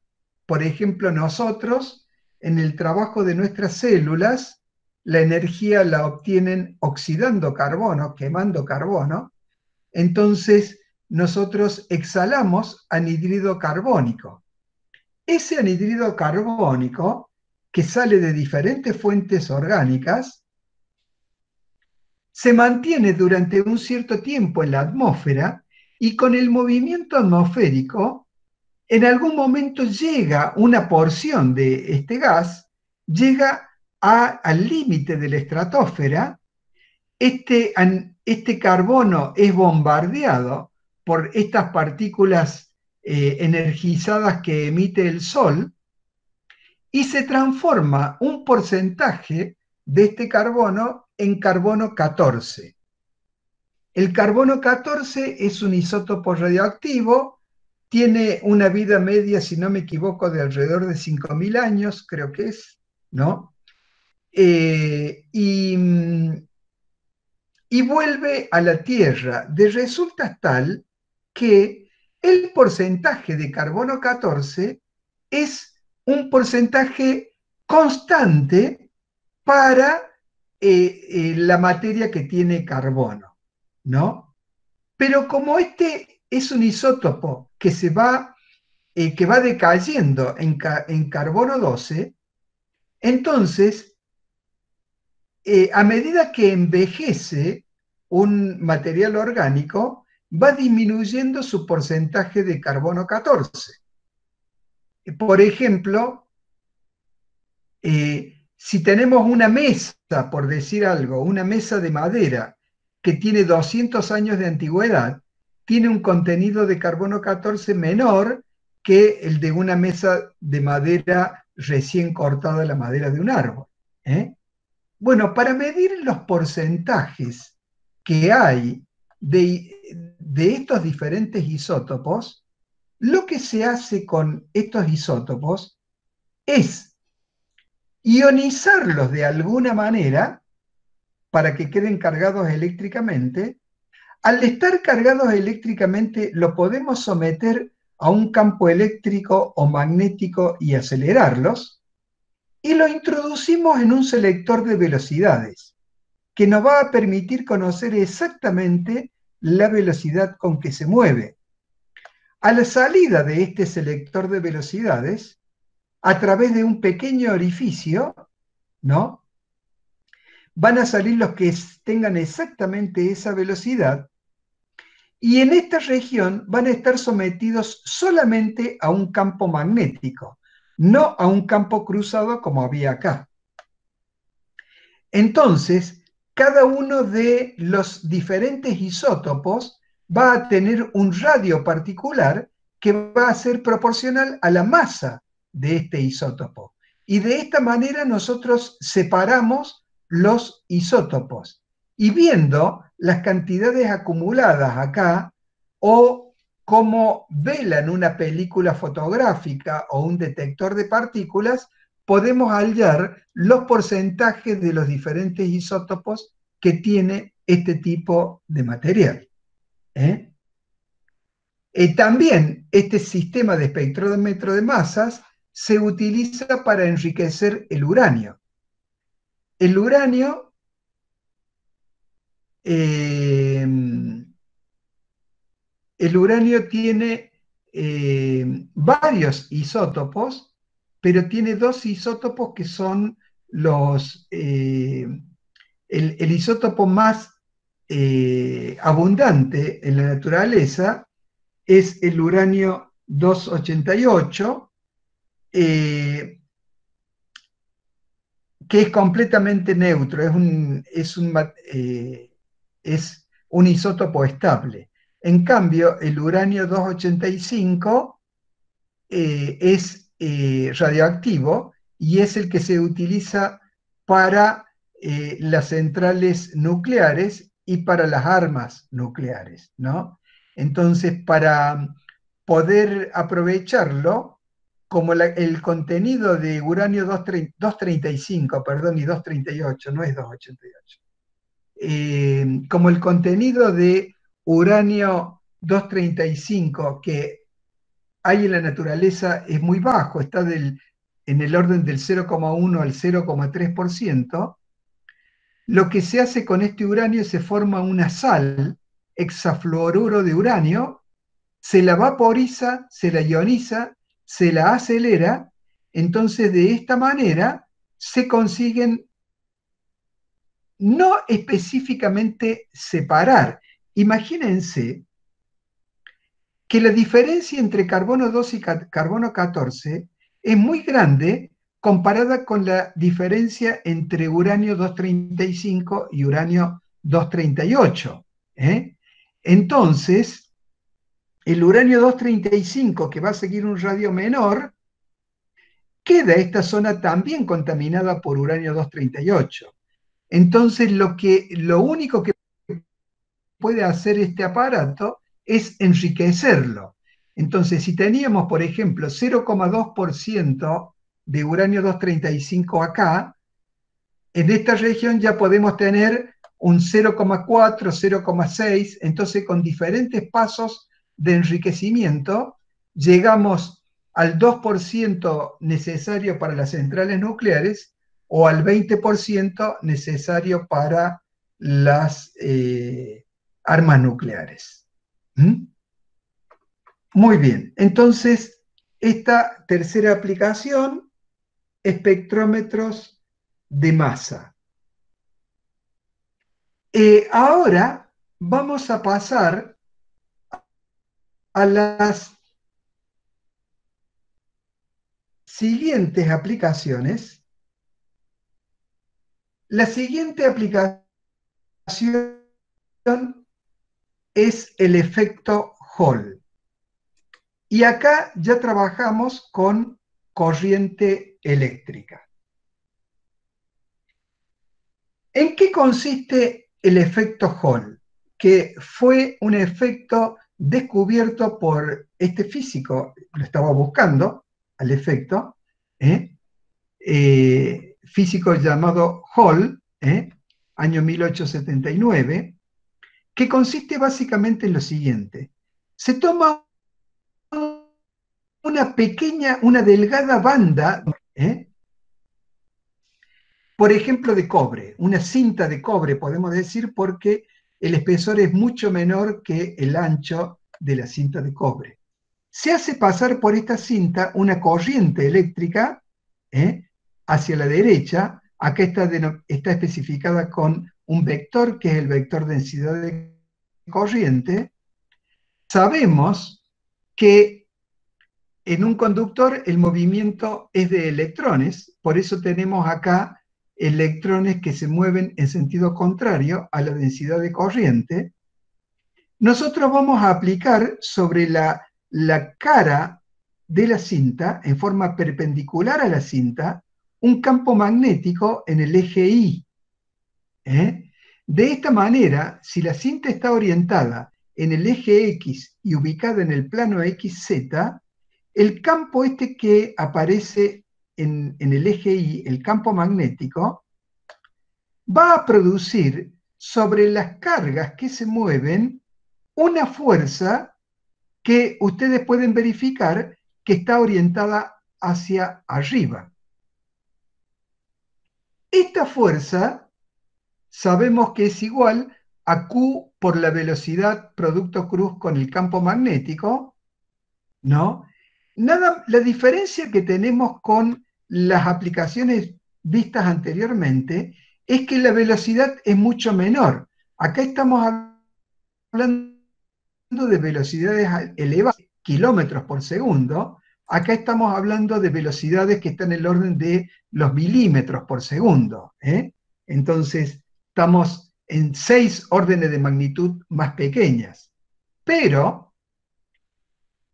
Por ejemplo, nosotros en el trabajo de nuestras células, la energía la obtienen oxidando carbono, quemando carbono. Entonces, nosotros exhalamos anhídrido carbónico. Ese anhídrido carbónico, que sale de diferentes fuentes orgánicas, se mantiene durante un cierto tiempo en la atmósfera y con el movimiento atmosférico, en algún momento llega una porción de este gas, llega al límite de la estratosfera. Este carbono es bombardeado por estas partículas energizadas que emite el Sol y se transforma un porcentaje de este carbono en carbono 14. El carbono 14 es un isótopo radioactivo, tiene una vida media, si no me equivoco, de alrededor de 5.000 años, creo que es, ¿no? Y vuelve a la Tierra. Resulta tal que el porcentaje de carbono 14 es un porcentaje constante para la materia que tiene carbono, ¿no? Pero como este es un isótopo que va decayendo en carbono 12, entonces, a medida que envejece un material orgánico, va disminuyendo su porcentaje de carbono 14. Por ejemplo, si tenemos una mesa, por decir algo, una mesa de madera que tiene 200 años de antigüedad, tiene un contenido de carbono 14 menor que el de una mesa de madera recién cortada, la madera de un árbol. Bueno, para medir los porcentajes que hay de estos diferentes isótopos, lo que se hace con estos isótopos es ionizarlos de alguna manera para que queden cargados eléctricamente. Al estar cargados eléctricamente, lo podemos someter a un campo eléctrico o magnético y acelerarlos, y lo introducimos en un selector de velocidades, que nos va a permitir conocer exactamente la velocidad con que se mueve. A la salida de este selector de velocidades, a través de un pequeño orificio, ¿no?, van a salir los que tengan exactamente esa velocidad, y en esta región van a estar sometidos solamente a un campo magnético, no a un campo cruzado como había acá. Entonces, cada uno de los diferentes isótopos va a tener un radio particular que va a ser proporcional a la masa de este isótopo. Y de esta manera nosotros separamos los isótopos. Y viendo las cantidades acumuladas acá, o como velan una película fotográfica o un detector de partículas, podemos hallar los porcentajes de los diferentes isótopos que tiene este tipo de material. También este sistema de espectrómetro de masas se utiliza para enriquecer el uranio. El uranio eh, el uranio tiene varios isótopos, pero tiene dos isótopos que son el isótopo más abundante en la naturaleza es el uranio 288, eh, que es completamente neutro, es un isótopo estable. En cambio, el uranio 285 es radioactivo y es el que se utiliza para las centrales nucleares y para las armas nucleares, ¿no? Entonces, para poder aprovecharlo, como el contenido de uranio 235, perdón, y 238, no es 288, como el contenido de uranio 235 que hay en la naturaleza es muy bajo, está en el orden del 0,1 al 0,3%, lo que se hace con este uranio se forma una sal, hexafluoruro de uranio, se la vaporiza, se la ioniza, se la acelera, entonces de esta manera se consiguen no específicamente separar. Imagínense que la diferencia entre carbono 2 y carbono 14 es muy grande comparada con la diferencia entre uranio 235 y uranio 238. ¿Eh? Entonces, el uranio 235, que va a seguir un radio menor, queda esta zona también contaminada por uranio 238. Entonces, lo único que puede hacer este aparato es enriquecerlo. Entonces, si teníamos, por ejemplo, 0,2% de uranio 235 acá, en esta región ya podemos tener un 0,4, 0,6, entonces con diferentes pasos de enriquecimiento llegamos al 2% necesario para las centrales nucleares o al 20% necesario para las armas nucleares. ¿Mm? Muy bien, entonces esta tercera aplicación, espectrómetros de masa. Ahora vamos a pasar a las siguientes aplicaciones. La siguiente aplicación es el efecto Hall. Y acá ya trabajamos con corriente eléctrica. ¿En qué consiste el efecto Hall? Que fue un efecto descubierto por este físico, lo estaba buscando al efecto, físico llamado Hall, año 1879, que consiste básicamente en lo siguiente. Se toma una delgada banda, por ejemplo, de cobre, una cinta de cobre, podemos decir, porque el espesor es mucho menor que el ancho de la cinta de cobre. Se hace pasar por esta cinta una corriente eléctrica hacia la derecha. Acá está especificada con un vector, que es el vector densidad de corriente. Sabemos que en un conductor el movimiento es de electrones, por eso tenemos acá electrones que se mueven en sentido contrario a la densidad de corriente. Nosotros vamos a aplicar sobre la cara de la cinta, en forma perpendicular a la cinta, un campo magnético en el eje Y. De esta manera, si la cinta está orientada en el eje X y ubicada en el plano XZ, el campo este que aparece en el eje Y, el campo magnético, va a producir sobre las cargas que se mueven una fuerza que ustedes pueden verificar que está orientada hacia arriba. Esta fuerza sabemos que es igual a Q por la velocidad producto cruz con el campo magnético, ¿no? La diferencia que tenemos con las aplicaciones vistas anteriormente es que la velocidad es mucho menor. Acá estamos hablando de velocidades elevadas, kilómetros por segundo. Acá estamos hablando de velocidades que están en el orden de los milímetros por segundo, ¿eh? Entonces, estamos en 6 órdenes de magnitud más pequeñas. Pero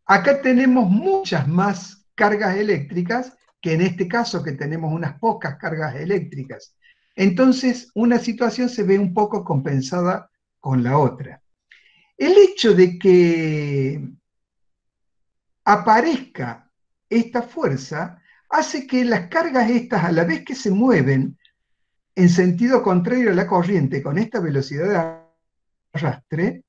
acá tenemos muchas más cargas eléctricas que en este caso que tenemos unas pocas cargas eléctricas. Entonces, una situación se ve un poco compensada con la otra. El hecho de que aparezca esta fuerza hace que las cargas estas, a la vez que se mueven en sentido contrario a la corriente con esta velocidad de arrastre,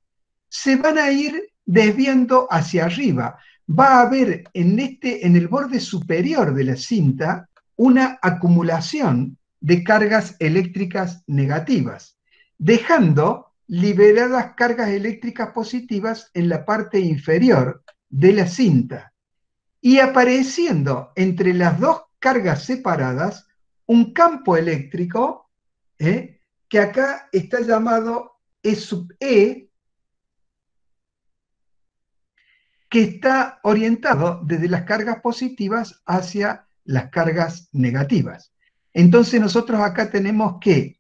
se van a ir desviando hacia arriba. Va a haber en el borde superior de la cinta una acumulación de cargas eléctricas negativas, dejando liberadas cargas eléctricas positivas en la parte inferior de la cinta y apareciendo entre las dos cargas separadas un campo eléctrico, que acá está llamado E sub E, que está orientado desde las cargas positivas hacia las cargas negativas. Entonces nosotros acá tenemos que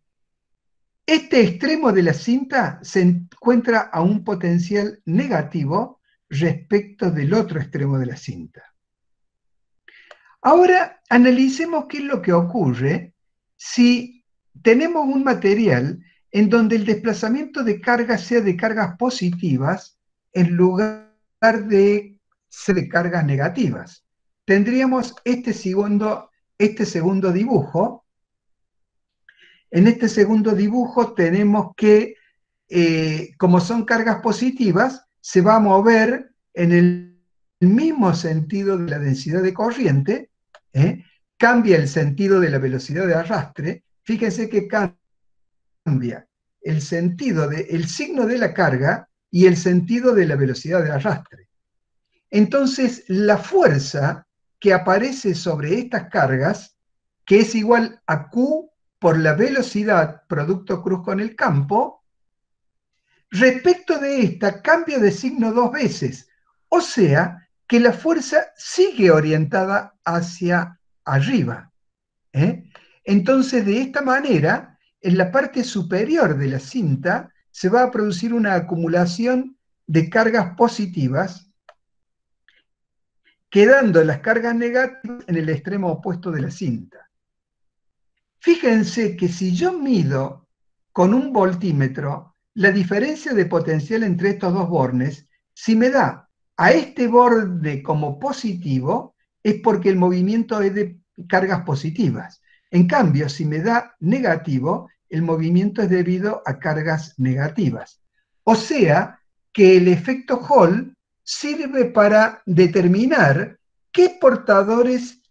este extremo de la cinta se encuentra a un potencial negativo respecto del otro extremo de la cinta. Ahora analicemos qué es lo que ocurre si tenemos un material en donde el desplazamiento de cargas sea de cargas positivas en lugar de ser de cargas negativas. Tendríamos este segundo dibujo. En este segundo dibujo tenemos que, como son cargas positivas, se va a mover en el mismo sentido de la densidad de corriente, cambia el sentido de la velocidad de arrastre. Fíjense que cambia el signo de la carga y el sentido de la velocidad de arrastre. Entonces, la fuerza que aparece sobre estas cargas, que es igual a Q por la velocidad producto cruz con el campo, respecto de esta cambia de signo 2 veces. O sea, que la fuerza sigue orientada hacia arriba. Entonces, de esta manera, en la parte superior de la cinta se va a producir una acumulación de cargas positivas, quedando las cargas negativas en el extremo opuesto de la cinta. Fíjense que si yo mido con un voltímetro la diferencia de potencial entre estos dos bornes, si me da a este borde como positivo, es porque el movimiento es de cargas positivas. En cambio, si me da negativo, el movimiento es debido a cargas negativas. O sea, que el efecto Hall sirve para determinar qué portadores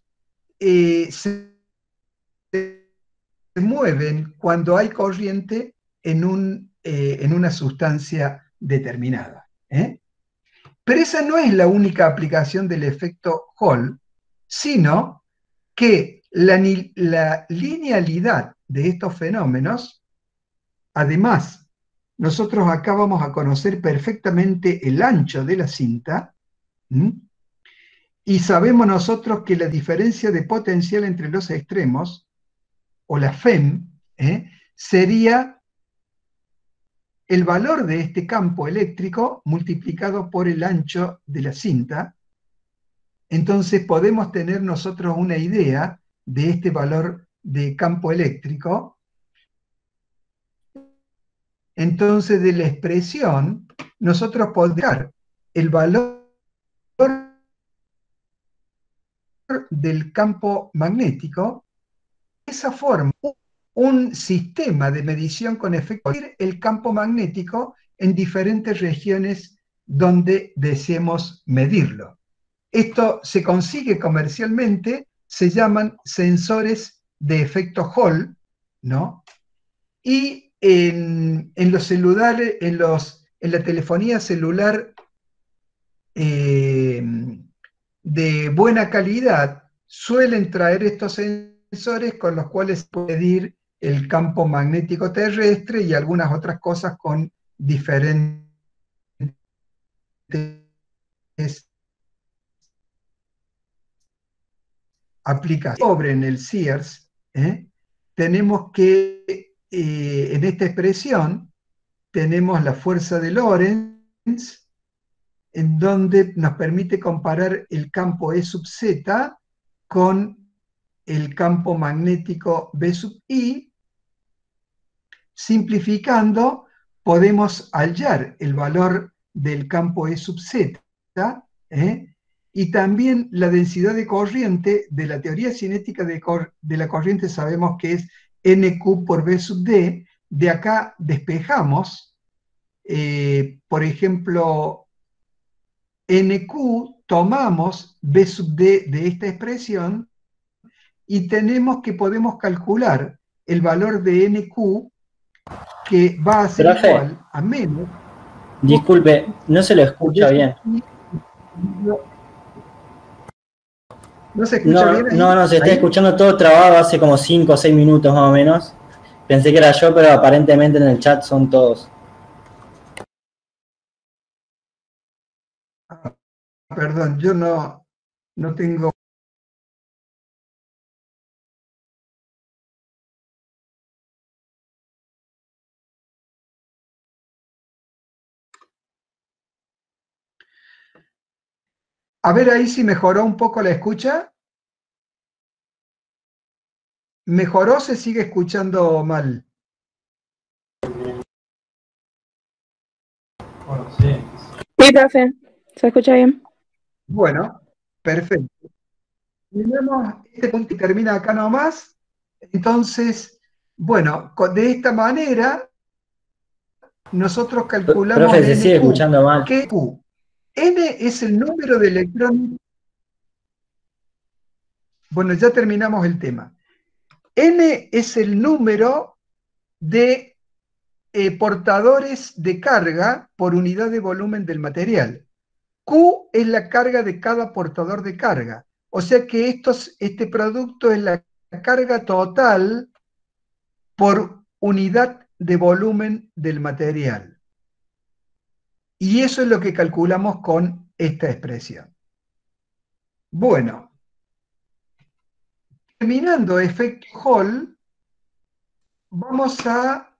se mueven cuando hay corriente en una sustancia determinada. Pero esa no es la única aplicación del efecto Hall, sino que la linealidad de estos fenómenos, además, nosotros acá vamos a conocer perfectamente el ancho de la cinta, y sabemos nosotros que la diferencia de potencial entre los extremos, o la FEM, sería el valor de este campo eléctrico multiplicado por el ancho de la cinta. Entonces podemos tener nosotros una idea de este valor de campo eléctrico. Entonces, de la expresión, nosotros podemos el valor del campo magnético de esa forma. Un sistema de medición con efecto el campo magnético en diferentes regiones donde deseemos medirlo. Esto se consigue comercialmente, se llaman sensores de efecto Hall, ¿no? Y en los celulares, en la telefonía celular de buena calidad, suelen traer estos sensores con los cuales puede medir el campo magnético terrestre y algunas otras cosas con diferentes aplicaciones. Sobre en el Sears, tenemos que, en esta expresión, tenemos la fuerza de Lorentz, en donde nos permite comparar el campo E sub z con el campo magnético B sub I. Simplificando, podemos hallar el valor del campo E sub z, y también la densidad de corriente de la teoría cinética de la corriente sabemos que es NQ por B sub D. De acá despejamos, por ejemplo, NQ, tomamos B sub D de esta expresión y tenemos que podemos calcular el valor de NQ, que va a ser Profe, igual a menos. disculpe, no se lo escucha bien. ¿No se escucha bien ahí? No, se está escuchando todo trabado hace como 5 o 6 minutos más o menos. Pensé que era yo, pero aparentemente en el chat son todos. Perdón, yo no tengo... A ver ahí si mejoró un poco la escucha. ¿Mejoró o se sigue escuchando mal? Sí, profe, se escucha bien. Bueno, perfecto. Tenemos este punto y termina acá nomás. Entonces, bueno, de esta manera nosotros calculamos Profe, se sigue NQ. escuchando mal. ¿Qué es Q? N es el número de electrones. Bueno, ya terminamos el tema. N es el número de portadores de carga por unidad de volumen del material. Q es la carga de cada portador de carga. O sea que este producto es la carga total por unidad de volumen del material. Y eso es lo que calculamos con esta expresión. Bueno, terminando efecto Hall, vamos a